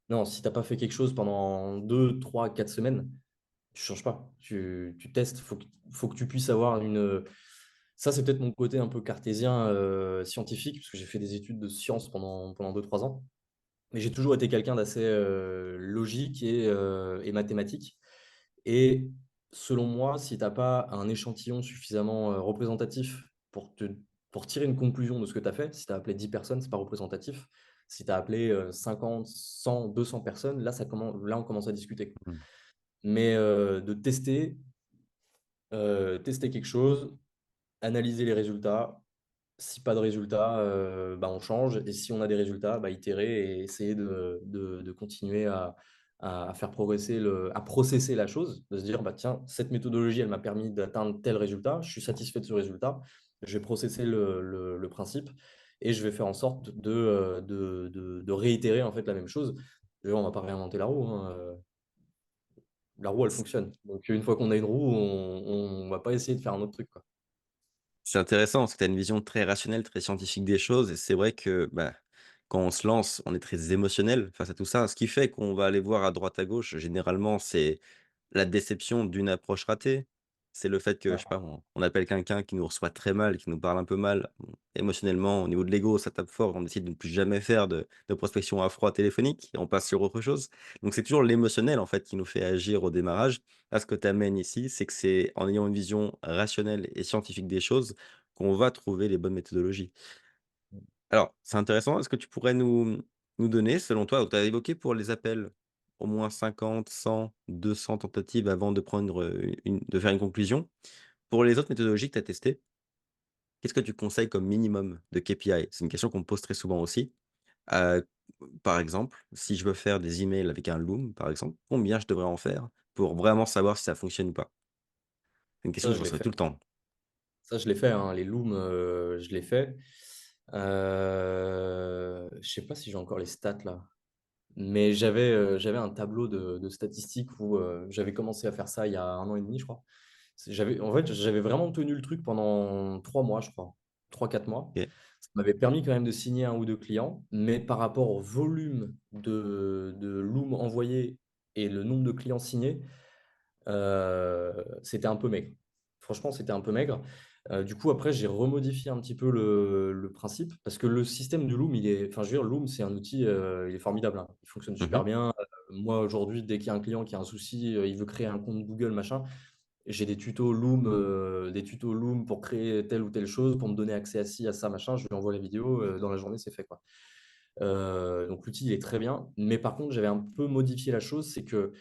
Non, si tu as pas fait quelque chose pendant 2, 3, 4 semaines, tu changes pas. Tu testes. Faut que tu puisses avoir une, ça, c'est peut-être mon côté un peu cartésien, scientifique, parce que j'ai fait des études de sciences pendant 2, 3 ans. Mais j'ai toujours été quelqu'un d'assez logique et mathématique. Et selon moi, si tu n'as pas un échantillon suffisamment représentatif pour tirer une conclusion de ce que tu as fait, si tu as appelé 10 personnes, ce n'est pas représentatif. Si tu as appelé 50, 100, 200 personnes, là, on commence à discuter. mmh, Mais de tester quelque chose, analyser les résultats. Si pas de résultats, on change. Et si on a des résultats, itérer et essayer de continuer à faire progresser, à processer la chose, de se dire, bah, tiens, cette méthodologie, elle m'a permis d'atteindre tel résultat, je suis satisfait de ce résultat, je vais processer le principe et je vais faire en sorte de réitérer en fait la même chose. D'ailleurs, on ne va pas réinventer la roue, hein, la roue, elle fonctionne. Donc, une fois qu'on a une roue, on ne va pas essayer de faire un autre truc, quoi. c'est intéressant parce que tu as une vision très rationnelle, très scientifique des choses et c'est vrai que, bah, quand on se lance, on est très émotionnel face à tout ça. Ce qui fait qu'on va aller voir à droite à gauche, généralement, c'est la déception d'une approche ratée, c'est le fait que, je sais pas, on appelle quelqu'un qui nous reçoit très mal, qui nous parle un peu mal, bon, émotionnellement, au niveau de l'ego, ça tape fort, on décide de ne plus jamais faire de prospection à froid téléphonique et on passe sur autre chose. Donc c'est toujours l'émotionnel, en fait, qui nous fait agir au démarrage. Là, ce que tu amènes ici, c'est que c'est en ayant une vision rationnelle et scientifique des choses qu'on va trouver les bonnes méthodologies. Alors, c'est intéressant. Est-ce que tu pourrais nous donner, selon toi, tu as évoqué pour les appels, au moins 50, 100, 200 tentatives avant de prendre, de faire une conclusion. Pour les autres méthodologies que tu as testées, qu'est-ce que tu conseilles comme minimum de KPI? C'est une question qu'on me pose très souvent aussi. Heu, Par exemple, si je veux faire des emails avec un Loom, par exemple, combien je devrais en faire pour vraiment savoir si ça fonctionne ou pas? C'est une question Ça, que je je l'ai reçois fait. tout le temps. Ça, je l'ai fait, hein, les looms, je l'ai fait. Je sais pas si j'ai encore les stats là, mais j'avais un tableau de statistiques où j'avais commencé à faire ça il y a 1 an et demi, je crois. En fait, j'avais vraiment tenu le truc pendant 3 mois, je crois, 3, 4 mois. OK. Ça m'avait permis quand même de signer un ou deux clients, mais par rapport au volume de Loom envoyé et le nombre de clients signés, c'était un peu maigre. Franchement, c'était un peu maigre. Du coup, après, j'ai remodifié un petit peu le principe parce que le système du Loom, enfin, je veux dire, Loom, c'est un outil, il est formidable, hein. Il fonctionne super Mhm. bien. Moi, aujourd'hui, dès qu'il y a un client qui a un souci, il veut créer un compte Google, machin, j'ai des tutos Loom pour créer telle ou telle chose, pour me donner accès à ci, à ça, machin. Je lui envoie la vidéo, dans la journée, c'est fait, quoi. Donc l'outil, il est très bien. Mais par contre, j'avais un peu modifié la chose, c'est que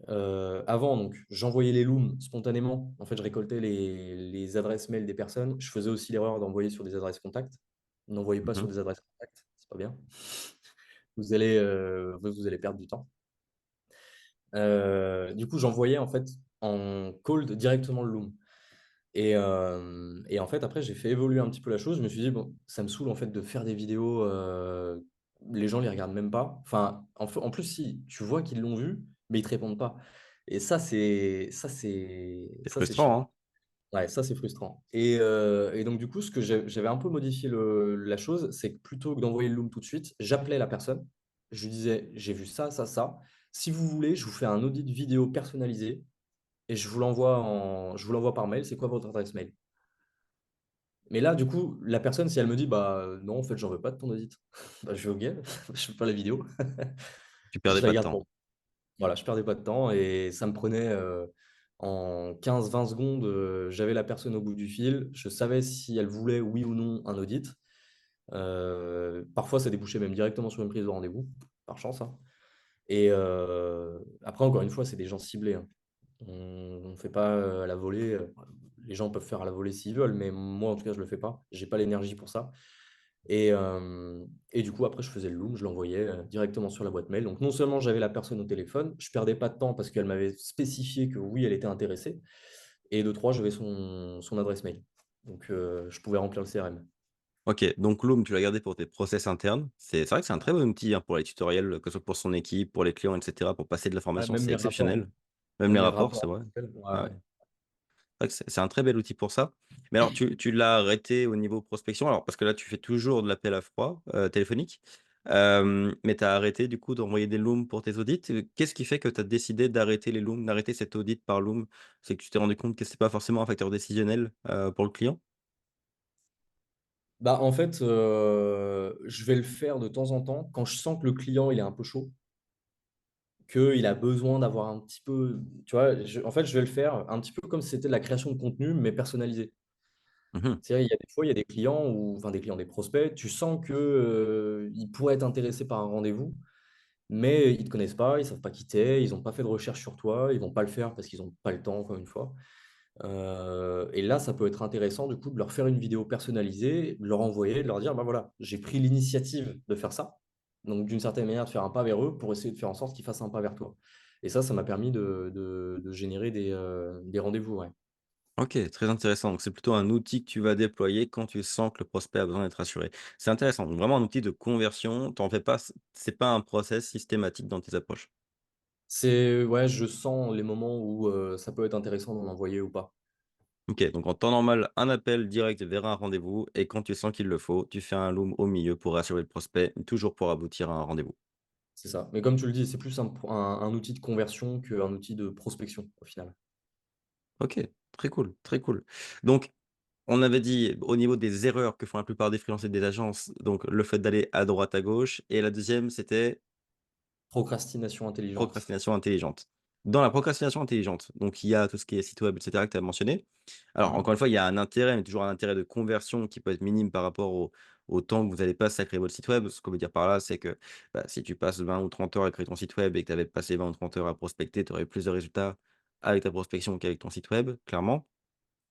avant, donc, j'envoyais les looms spontanément. En fait, je récoltais les adresses mail des personnes. Je faisais aussi l'erreur d'envoyer sur des adresses contacts. N'envoyez pas sur Mhm. des adresses contacts, c'est pas bien. Vous allez perdre du temps. Du coup, j'envoyais en fait en cold directement le loom. Et en fait, après, j'ai fait évoluer un petit peu la chose. Je me suis dit, bon, ça me saoule en fait de faire des vidéos. Les gens les regardent même pas. Enfin, en plus, si, tu vois qu'ils l'ont vu, mais ils te répondent pas. Et C'est ça, c'est chiant. frustrant, hein. Ouais, ça, c'est frustrant. Et donc, du coup, ce que j'avais un peu modifié la chose, c'est que plutôt que d'envoyer le loom tout de suite, j'appelais la personne. Je lui disais, j'ai vu ça, ça, ça. Si vous voulez, je vous fais un audit vidéo personnalisé et je vous l'envoie par mail. C'est quoi votre adresse mail? Mais là, du coup, la personne, si elle me dit, bah non, en fait, j'en veux pas de ton audit, bah, je vais OK, je fais pas la vidéo. Tu Je perdais la pas de garde temps. pour moi. Voilà, je perdais pas de temps et ça me prenait en 15-20 secondes, j'avais la personne au bout du fil, je savais si elle voulait oui ou non un audit. Parfois, ça débouchait même directement sur une prise de rendez-vous, par chance, hein. Après, encore une fois, c'est des gens ciblés, hein. On ne fait pas à la volée. Les gens peuvent faire à la volée s'ils veulent, mais moi, en tout cas, je ne le fais pas. J'ai pas l'énergie pour ça. Et du coup, après, je faisais le loom, je l'envoyais directement sur la boîte mail. Donc, non seulement j'avais la personne au téléphone, je perdais pas de temps parce qu'elle m'avait spécifié que oui, elle était intéressée. Et de trois, j'avais son adresse mail. Donc, je pouvais remplir le CRM. Ok, donc Loom, tu l'as gardé pour tes process internes. C'est vrai que c'est un très bon outil, hein, pour les tutoriels, que ce soit pour son équipe, pour les clients, etc. Pour passer de Ouais, l'information, même c'est les rapports, hein. exceptionnel. Même les Même les rapports, rapports c'est en vrai. tant que tels. Ouais, Ouais, ouais. ouais. C'est vrai que c'est un très bel outil pour ça. Mais alors, tu l'as arrêté au niveau prospection, alors parce que là, tu fais toujours de l'appel à froid téléphonique, mais tu as arrêté du coup d'envoyer des looms pour tes audits. Qu'est-ce qui fait que tu as décidé d'arrêter les looms, d'arrêter cet audit par loom? C'est que tu t'es rendu compte que c'est pas forcément un facteur décisionnel pour le client? Bah, en fait, je vais le faire de temps en temps quand je sens que le client il est un peu chaud, qu'il a besoin d'avoir un petit peu. Tu vois, en fait, je vais le faire un petit peu comme si c'était de la création de contenu, mais personnalisé. Mhm. C'est-à-dire, il y a des fois, il y a des clients, ou, enfin des clients, des prospects, tu sens que, ils pourraient être intéressés par un rendez-vous, mais ils ne te connaissent pas, ils ne savent pas qui t'es, ils n'ont pas fait de recherche sur toi, ils ne vont pas le faire parce qu'ils n'ont pas le temps, encore une fois. Et là, ça peut être intéressant du coup de leur faire une vidéo personnalisée, de leur envoyer, de leur dire, bah voilà, j'ai pris l'initiative de faire ça. Donc d'une certaine manière, de faire un pas vers eux pour essayer de faire en sorte qu'ils fassent un pas vers toi. Et ça m'a permis de générer des rendez-vous. Ouais. Ok, très intéressant. Donc, c'est plutôt un outil que tu vas déployer quand tu sens que le prospect a besoin d'être rassuré. C'est intéressant. Donc, vraiment un outil de conversion. T'en fais pas, c'est pas un process systématique dans tes approches. Ouais, je sens les moments où ça peut être intéressant d'en envoyer ou pas. Ok, donc en temps normal, un appel direct vers un rendez-vous. Et quand tu sens qu'il le faut, tu fais un loom au milieu pour rassurer le prospect, toujours pour aboutir à un rendez-vous. C'est ça. Mais comme tu le dis, c'est plus un outil de conversion qu'un outil de prospection au final. Ok, très cool, très cool. Donc, on avait dit au niveau des erreurs que font la plupart des freelances et des agences, donc le fait d'aller à droite, à gauche. Et la deuxième, c'était Procrastination intelligente. procrastination intelligente. Dans la procrastination intelligente, donc il y a tout ce qui est site web, etc., que tu as mentionné. Alors, encore Mhm. une fois, il y a un intérêt, mais toujours un intérêt de conversion qui peut être minime par rapport au temps que vous allez passer à créer votre site web. Ce qu'on veut dire par là, c'est que bah, si tu passes 20 ou 30 heures à créer ton site web et que tu avais passé 20 ou 30 heures à prospecter, tu aurais plus de résultats avec ta prospection qu'avec ton site web, clairement.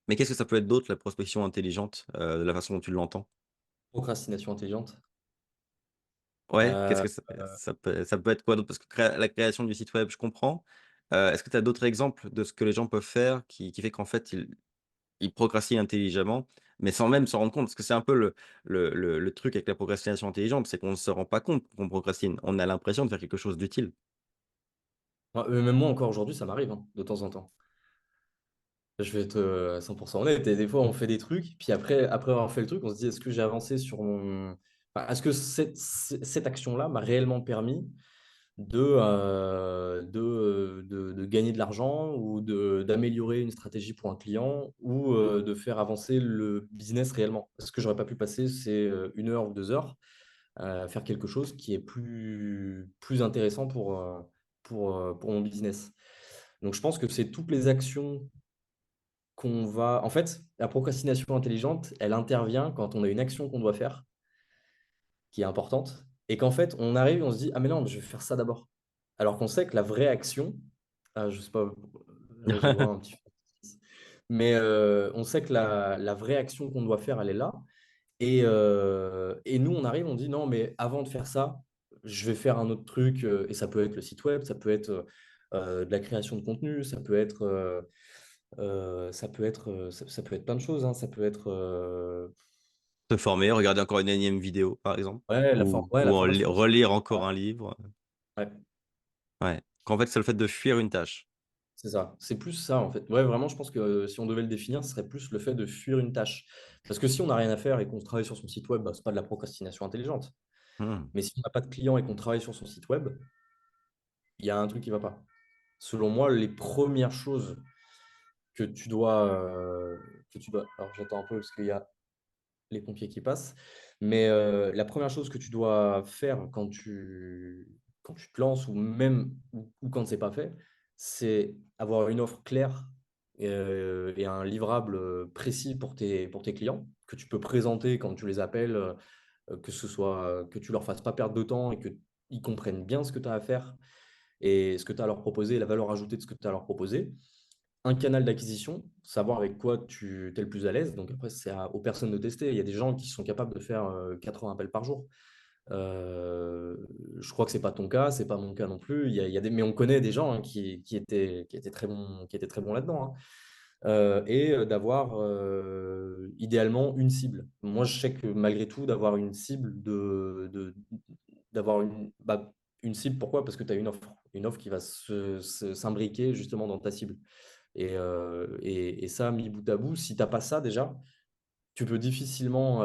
Mais qu'est-ce que ça peut être d'autre, la prospection intelligente, de la façon dont tu l'entends? Procrastination intelligente. Ouais, qu'est-ce Euh, que ça peut être quoi d'autre? Parce que la création du site web, je comprends. Est-ce que tu as d'autres exemples de ce que les gens peuvent faire qui fait qu'en fait ils procrastinent intelligemment, mais sans même s'en rendre compte? Parce que c'est un peu le truc avec la procrastination intelligente, c'est qu'on ne se rend pas compte qu'on procrastine. On a l'impression de faire quelque chose d'utile. Même moi encore aujourd'hui, ça m'arrive, hein, de temps en temps. Je vais être 100% honnête. Et des fois, on fait des trucs, puis après avoir fait le truc, on se dit, est-ce que j'ai avancé sur mon... Enfin, est-ce que cette action-là m'a réellement permis de gagner de l'argent ou d'améliorer une stratégie pour un client ou de faire avancer le business réellement? Est-ce que j'aurais pas pu passer ces 1 heure ou 2 heures à faire quelque chose qui est plus intéressant pour mon business? Donc, je pense que c'est toutes les actions qu'on va... En fait, la procrastination intelligente, elle intervient quand on a une action qu'on doit faire qui est importante et qu'en fait, on arrive et on se dit, ah mais non, je vais faire ça d'abord. Alors qu'on sait que la vraie action, je sais pas, là je vois un petit... Mais on sait que la vraie action qu'on doit faire, elle est là. Et nous, on arrive, on dit, non, mais avant de faire ça, je vais faire un autre truc. Et ça peut être le site web, ça peut être de la création de contenu, ça peut être plein de choses, hein. Ça peut être Se former, regarder encore une énième vidéo, par exemple, ouais, ouais, la ou formation aussi. relire Ouais, encore un livre. ouais, Ouais. Qu'en fait, c'est le fait de fuir une tâche. c'est ça. C'est plus ça, en fait. Ouais, vraiment, je pense que si on devait le définir, ce serait plus le fait de fuir une tâche. Parce que si on n'a rien à faire et qu'on travaille sur son site web, bah, c'est pas de la procrastination intelligente. Hmm. Mais si on n'a pas de clients et qu'on travaille sur son site web, il y a un truc qui va pas. Selon moi, les premières choses que tu dois, alors j'attends un peu parce qu'il y a les pompiers qui passent, mais la première chose que tu dois faire quand tu te lances ou même ou quand c'est pas fait, c'est avoir une offre claire et un livrable précis pour tes clients que tu peux présenter quand tu les appelles, que ce soit que tu leur fasses pas perdre de temps et qu'ils comprennent bien ce que tu as à faire et ce que tu as à leur proposer, la valeur ajoutée de ce que tu as à leur proposer. Un canal d'acquisition, savoir avec quoi tu es le plus à l'aise. Donc après, aux personnes de tester. Il y a des gens qui sont capables de faire 80 appels par jour. Euh, je crois que c'est pas ton cas, c'est pas mon cas non plus. Mais on connaît des gens, hein, qui étaient très bons, qui étaient très bons là-dedans, hein. D'avoir idéalement une cible. Moi, je sais que malgré tout, d'avoir une cible d'avoir une cible, pourquoi? Parce que tu as une offre qui va s'imbriquer justement dans ta cible. Et ça, mis bout à bout, si tu n'as pas ça déjà, tu vas difficilement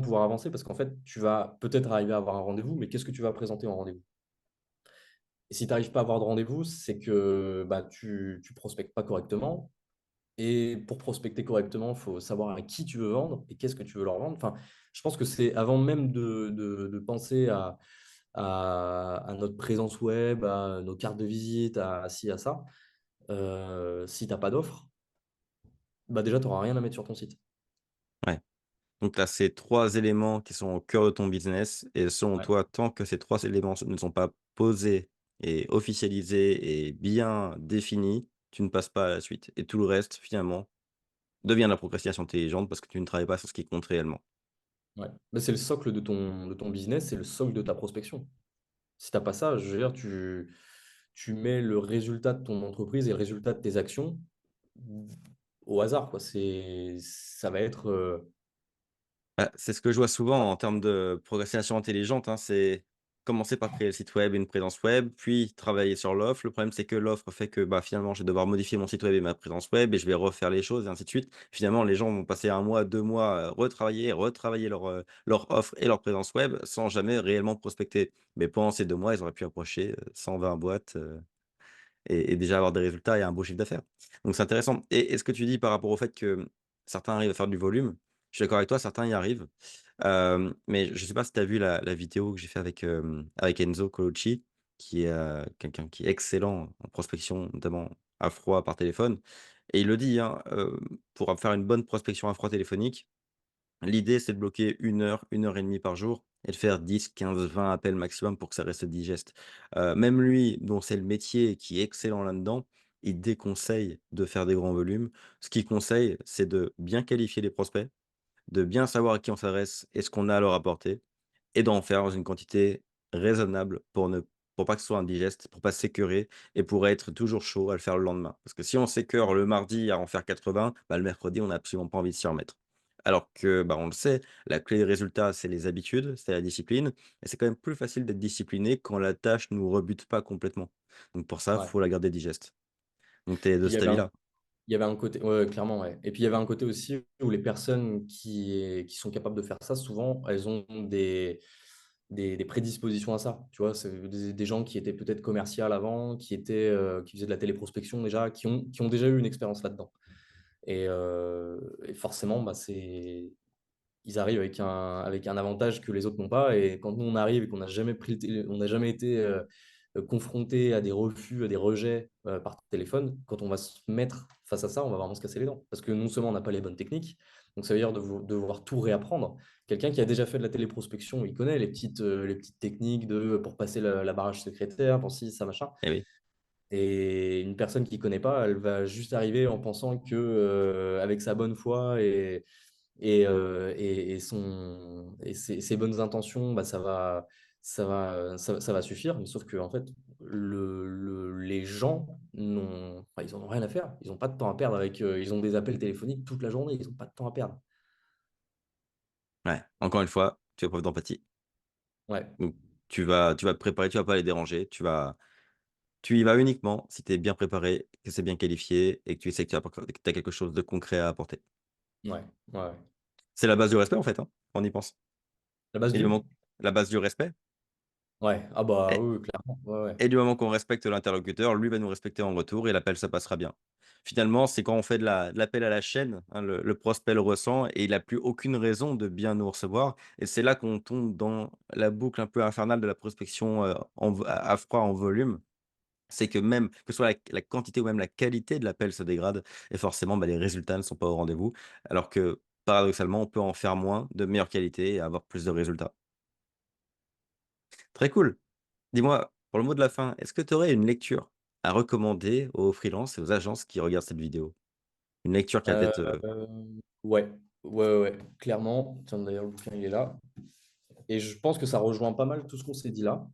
pouvoir avancer parce qu'en fait, tu vas peut-être arriver à avoir un rendez-vous, mais qu'est-ce que tu vas présenter en rendez-vous? Et si tu n'arrives pas à avoir de rendez-vous, c'est que bah, tu prospectes pas correctement. Et pour prospecter correctement, il faut savoir à qui tu veux vendre et qu'est-ce que tu veux leur vendre. Enfin, je pense que c'est avant même de penser à notre présence web, à nos cartes de visite, à ci, à ça. Si tu n'as pas d'offre, bah déjà, tu n'auras rien à mettre sur ton site. Ouais. Donc, tu as ces trois éléments qui sont au cœur de ton business. Et selon Ouais. toi, tant que ces trois éléments ne sont pas posés et officialisés et bien définis, tu ne passes pas à la suite. Et tout le reste, finalement, devient de la procrastination intelligente parce que tu ne travailles pas sur ce qui compte réellement. Ouais. Bah, c'est le socle de ton business, c'est le socle de ta prospection. Si tu n'as pas ça, je veux dire, tu mets le résultat de ton entreprise et le résultat de tes actions au hasard, quoi. Ça va être. Bah, c'est ce que je vois souvent en termes de procrastination intelligente, hein, c'est commencer par créer le site web et une présence web, puis travailler sur l'offre. Le problème, c'est que l'offre fait que bah, finalement, je vais devoir modifier mon site web et ma présence web et je vais refaire les choses et ainsi de suite. Finalement, les gens vont passer 1 mois, 2 mois, retravailler leur offre et leur présence web sans jamais réellement prospecter. Mais pendant ces 2 mois, ils auraient pu approcher 120 boîtes et déjà avoir des résultats et un beau chiffre d'affaires. Donc c'est intéressant. Et ce que tu dis par rapport au fait que certains arrivent à faire du volume, je suis d'accord avec toi, certains y arrivent. Mais je sais pas si tu as vu la vidéo que j'ai fait avec Enzo Colucci, qui est quelqu'un qui est excellent en prospection, notamment à froid par téléphone. Et il le dit, hein, pour faire une bonne prospection à froid téléphonique, l'idée, c'est de bloquer 1 heure et demie par jour et de faire 10, 15, 20 appels maximum pour que ça reste digeste. Même lui, dont c'est le métier, qui est excellent là-dedans, il déconseille de faire des grands volumes. Ce qu'il conseille, c'est de bien qualifier les prospects, de bien savoir à qui on s'adresse et ce qu'on a à leur apporter et d'en faire dans une quantité raisonnable pour pas que ce soit indigeste, pour pas s'écœurer et pour être toujours chaud à le faire le lendemain. Parce que si on s'écœure le mardi à en faire 80, bah, le mercredi, on n'a absolument pas envie de s'y remettre. Alors que, bah, on le sait, la clé des résultats, c'est les habitudes, c'est la discipline et c'est quand même plus facile d'être discipliné quand la tâche nous rebute pas complètement. Donc pour ça, Ouais. faut la garder digeste. Donc tu es de Puis il y cet avait un, avis-là? Il y avait un côté, ouais, ouais, clairement, ouais. Et puis il y avait un côté aussi où les personnes qui sont capables de faire ça, souvent, elles ont des prédispositions à ça. Tu vois, c'est des gens qui étaient peut-être commerciales avant, qui faisaient de la téléprospection déjà, qui ont déjà eu une expérience là-dedans. Et forcément, bah, ils arrivent avec un avantage que les autres n'ont pas. Et quand nous, on arrive et qu'on n'a jamais on n'a jamais été confronté à des refus, à des rejets par téléphone, quand on va se mettre face à ça, on va vraiment se casser les dents. Parce que non seulement on n'a pas les bonnes techniques, donc ça veut dire devoir tout réapprendre. Quelqu'un qui a déjà fait de la téléprospection, il connaît les petites techniques pour passer la barrage secrétaire, pour ci, ça, machin. Eh oui. Et une personne qui ne connaît pas, elle va juste arriver en pensant que avec sa bonne foi et ses bonnes intentions, bah, ça va suffire. Mais sauf que en fait, les gens ils en ont rien à faire. Ils n'ont pas de temps à perdre ils ont des appels téléphoniques toute la journée. Ils n'ont pas de temps à perdre. Ouais. Encore une fois, tu as preuve d'empathie. Ouais, Donc, tu vas te préparer, tu vas pas les déranger. Tu y vas uniquement si tu es bien préparé, que c'est bien qualifié et que tu sais que tu as quelque chose de concret à apporter. ouais, ouais. C'est la base du respect, en fait, hein, on y pense. La base Et du du? moment la base du respect Ouais. Ah bah et oui, clairement. Ouais, ouais. et du moment qu'on respecte l'interlocuteur, lui va nous respecter en retour et l'appel, ça passera bien. Finalement, c'est quand on fait de l'appel à la chaîne, hein, le prospect le ressent et il a plus aucune raison de bien nous recevoir et c'est là qu'on tombe dans la boucle un peu infernale de la prospection, à froid, en volume. C'est que même que ce soit la quantité ou même la qualité de l'appel se dégrade et forcément, bah, les résultats ne sont pas au rendez-vous. Alors que paradoxalement, on peut en faire moins, de meilleure qualité et avoir plus de résultats. Très cool. Dis-moi, pour le mot de la fin, est-ce que tu aurais une lecture à recommander aux freelances et aux agences qui regardent cette vidéo? Une lecture qui a Euh, peut-être, ouais, ouais, ouais, ouais, clairement. Tiens, d'ailleurs, le bouquin, il est là. Et je pense que ça rejoint pas mal tout ce qu'on s'est dit là.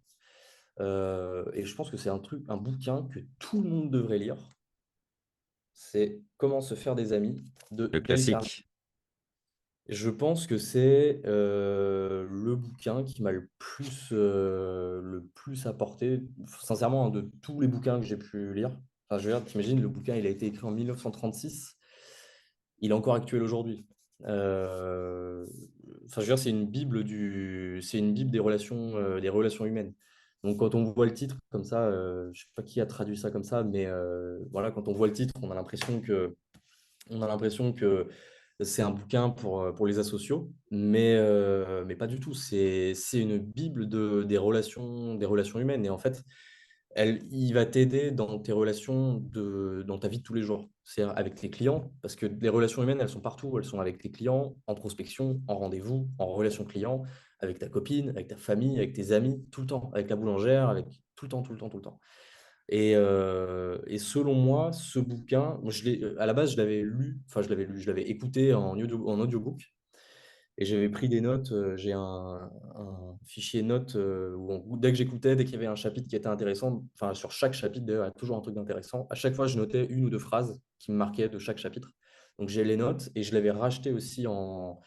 Et je pense que c'est un bouquin que tout le monde devrait lire. C'est Comment se faire des amis de le Dale Carnegie. classique? Je pense que c'est le bouquin qui m'a le plus apporté, sincèrement, hein, de tous les bouquins que j'ai pu lire. Enfin, je veux dire, t'imagines, le bouquin, il a été écrit en 1936. Il est encore actuel aujourd'hui. Euh, Enfin, je veux dire, c'est une bible des relations humaines. Donc, quand on voit le titre comme ça, je sais pas qui a traduit ça comme ça, mais voilà, quand on voit le titre, on a l'impression que c'est un bouquin pour les asociaux, mais pas du tout. C'est une bible des relations humaines. Et en fait, il va t'aider dans tes relations, dans ta vie de tous les jours. C'est-à-dire avec tes clients, parce que les relations humaines, elles sont partout. Elles sont avec tes clients, en prospection, en rendez-vous, en relation client, avec ta copine, avec ta famille, avec tes amis, tout le temps, avec la boulangère, avec tout le temps, tout le temps, tout le temps. Et selon moi, ce bouquin, moi, à la base, je l'avais lu, enfin, je l'avais écouté en audiobook. Et j'avais pris des notes. J'ai un fichier notes où dès que j'écoutais, dès qu'il y avait un chapitre qui était intéressant, enfin sur chaque chapitre, d'ailleurs, il y a toujours un truc d'intéressant. À chaque fois, je notais une ou deux phrases qui me marquaient de chaque chapitre. Donc j'ai les notes et je l'avais racheté aussi en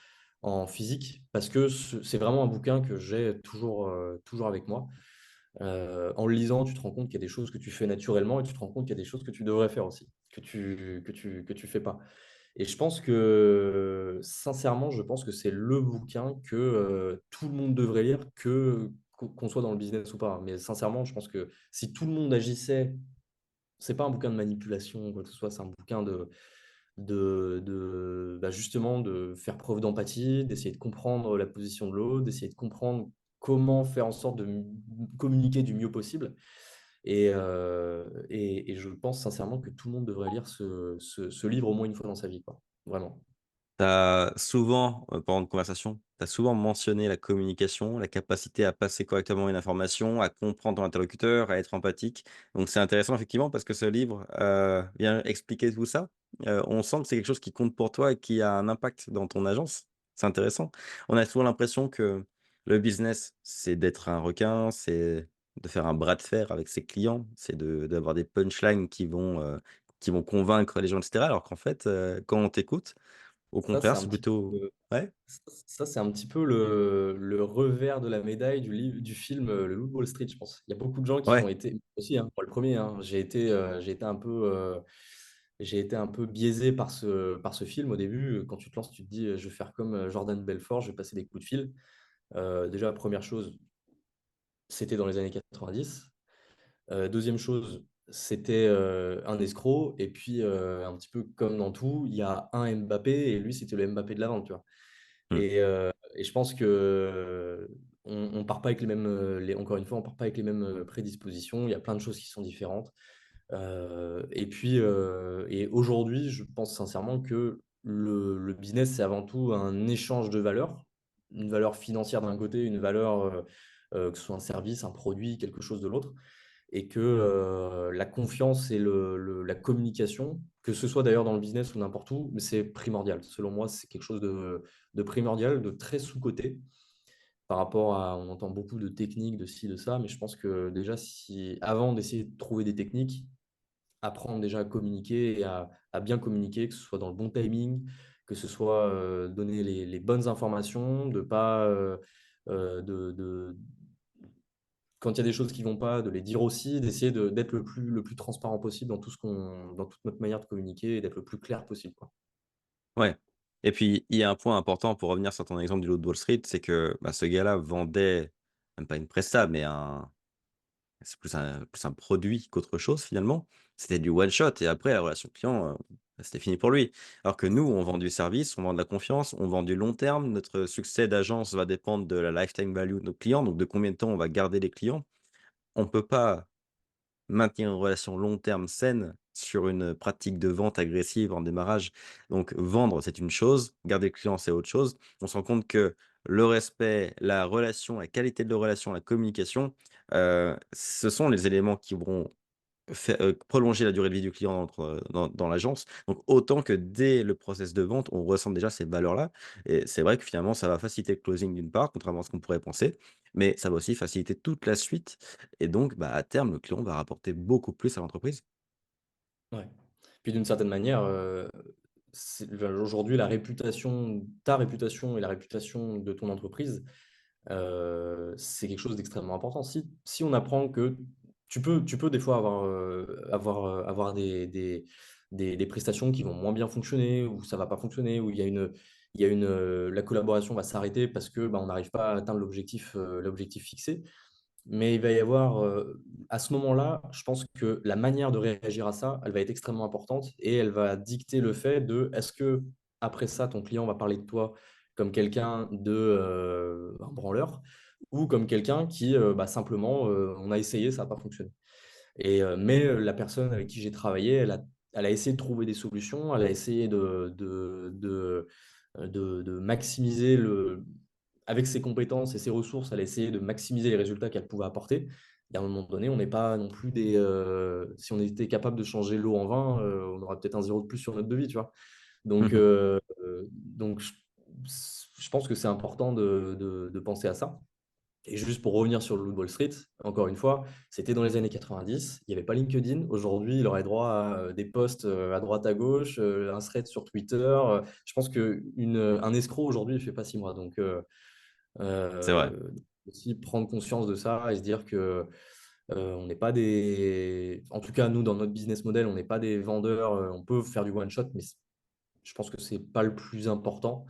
physique parce que c'est vraiment un bouquin que j'ai toujours avec moi. En le lisant, tu te rends compte qu'il y a des choses que tu fais naturellement et tu te rends compte qu'il y a des choses que tu devrais faire aussi, que tu fais pas. Et je pense que, sincèrement, je pense que c'est le bouquin que tout le monde devrait lire, qu'on soit dans le business ou pas. Mais sincèrement, je pense que si tout le monde agissait, c'est pas un bouquin de manipulation ou quoi que ce soit, c'est un bouquin justement de faire preuve d'empathie, d'essayer de comprendre la position de l'autre, d'essayer de comprendre comment faire en sorte de communiquer du mieux possible. Et je pense sincèrement que tout le monde devrait lire ce livre au moins une fois dans sa vie, quoi. Vraiment. Tu as souvent, pendant une conversation, tu as souvent mentionné la communication, la capacité à passer correctement une information, à comprendre ton interlocuteur, à être empathique. Donc c'est intéressant effectivement parce que ce livre, vient expliquer tout ça. On sent que c'est quelque chose qui compte pour toi et qui a un impact dans ton agence. C'est intéressant. On a souvent l'impression que le business, c'est d'être un requin, c'est de faire un bras de fer avec ses clients, c'est d'avoir des punchlines qui vont convaincre les gens et cetera. Alors qu'en fait, quand on t'écoute, au Ça, c'est contraire, un c'est petit plutôt peu, ouais, ça, c'est un petit peu le revers de la médaille du film Le Loup de Wall Street, je pense. Il y a beaucoup de gens qui ont ouais, été, aussi, hein, moi le premier, hein, j'ai été un peu j'ai été un peu biaisé par ce film au début. Quand tu te lances, tu te dis, je vais faire comme Jordan Belfort, je vais passer des coups de fil. Déjà, première chose, c'était dans les années 90. Deuxième chose, c'était un escroc. Et puis, un petit peu comme dans tout, il y a un Mbappé et lui, c'était le Mbappé de la vente, tu vois. Hmm. Et je pense que on part pas avec les mêmes, encore une fois, on part pas avec les mêmes prédispositions. Il y a plein de choses qui sont différentes. Et puis, et aujourd'hui, je pense sincèrement que le business, c'est avant tout un échange de valeurs, une valeur financière d'un côté, une valeur, que ce soit un service, un produit, quelque chose de l'autre, et que la confiance et la communication, que ce soit d'ailleurs dans le business ou n'importe où, mais c'est primordial. Selon moi, c'est quelque chose de primordial, de très sous-coté par rapport à, on entend beaucoup de techniques, de ci, de ça, mais je pense que déjà, si, avant d'essayer de trouver des techniques, apprendre déjà à communiquer et à bien communiquer, que ce soit dans le bon timing, que ce soit donner les bonnes informations, de pas quand il y a des choses qui vont pas, de les dire aussi, d'essayer d'être le plus transparent possible dans dans toute notre manière de communiquer et d'être le plus clair possible, quoi. Ouais. Et puis, il y a un point important pour revenir sur ton exemple du loup de Wall Street, c'est que, bah, ce gars-là vendait, même pas une presta, mais c'est plus un produit qu'autre chose finalement. C'était du one shot et après la relation client, bah, c'était fini pour lui. Alors que nous, on vend du service, on vend de la confiance, on vend du long terme. Notre succès d'agence va dépendre de la lifetime value de nos clients, donc de combien de temps on va garder les clients. On peut pas maintenir une relation long terme saine sur une pratique de vente agressive en démarrage. Donc vendre, c'est une chose, garder le client, c'est autre chose. On se rend compte que le respect, la relation, la qualité de la relation, la communication, ce sont les éléments qui vont prolonger la durée de vie du client dans l'agence. Donc autant que dès le process de vente, on ressent déjà ces valeurs-là et c'est vrai que finalement, ça va faciliter le closing d'une part, contrairement à ce qu'on pourrait penser, mais ça va aussi faciliter toute la suite et donc bah, à terme, le client va rapporter beaucoup plus à l'entreprise. Ouais. Puis d'une certaine manière, aujourd'hui, la réputation, ta réputation et la réputation de ton entreprise, c'est quelque chose d'extrêmement important. Si on apprend que tu peux des fois avoir des prestations qui vont moins bien fonctionner, ou ça va pas fonctionner, ou la collaboration va s'arrêter parce que bah, on n'arrive pas à atteindre l'objectif fixé. Mais il va y avoir, à ce moment-là, je pense que la manière de réagir à ça, elle va être extrêmement importante et elle va dicter le fait de est-ce que après ça, ton client va parler de toi comme quelqu'un un branleur ou comme quelqu'un qui, bah, simplement, on a essayé, ça n'a pas fonctionné. Mais la personne avec qui j'ai travaillé, elle a essayé de trouver des solutions, elle a essayé de maximiser avec ses compétences et ses ressources, elle a essayé de maximiser les résultats qu'elle pouvait apporter. Et à un moment donné, on n'est pas non plus si on était capable de changer l'eau en vin, on aura peut-être un zéro de plus sur notre devis, tu vois. Donc, Mmh. je pense que c'est important de penser à ça. Et juste pour revenir sur le Loup de Wall Street, encore une fois, c'était dans les années 90. Il n'y avait pas LinkedIn. Aujourd'hui, il aurait droit à des posts à droite à gauche, un thread sur Twitter. Je pense qu'un escroc aujourd'hui ne fait pas 6 mois. Donc, C'est vrai. aussi prendre conscience de ça et se dire que on n'est pas des. En tout cas, nous, dans notre business model, on n'est pas des vendeurs. On peut faire du one shot, mais je pense que c'est pas le plus important.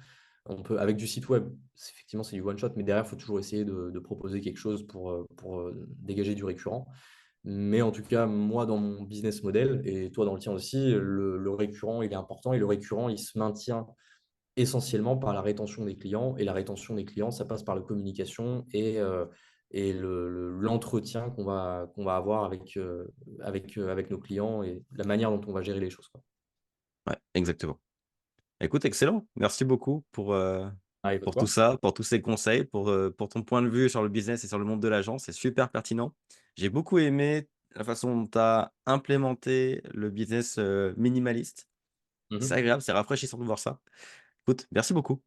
On peut, avec du site web, effectivement, c'est du one shot, mais derrière, il faut toujours essayer de proposer quelque chose pour dégager du récurrent. Mais en tout cas, moi, dans mon business model, et toi dans le tien aussi, le récurrent, il est important et le récurrent, il se maintient essentiellement par la rétention des clients. Et la rétention des clients, ça passe par la communication et l'entretien qu'on va avoir avec nos clients et la manière dont on va gérer les choses, quoi. Ouais, exactement. Écoute, excellent. Merci beaucoup Arrive à pour tout toi. ça, pour tous ces conseils, pour ton point de vue sur le business et sur le monde de l'agence. C'est super pertinent. J'ai beaucoup aimé la façon dont tu as implémenté le business, minimaliste. C'est Mhm. agréable, c'est rafraîchissant de voir ça. Écoute, merci beaucoup.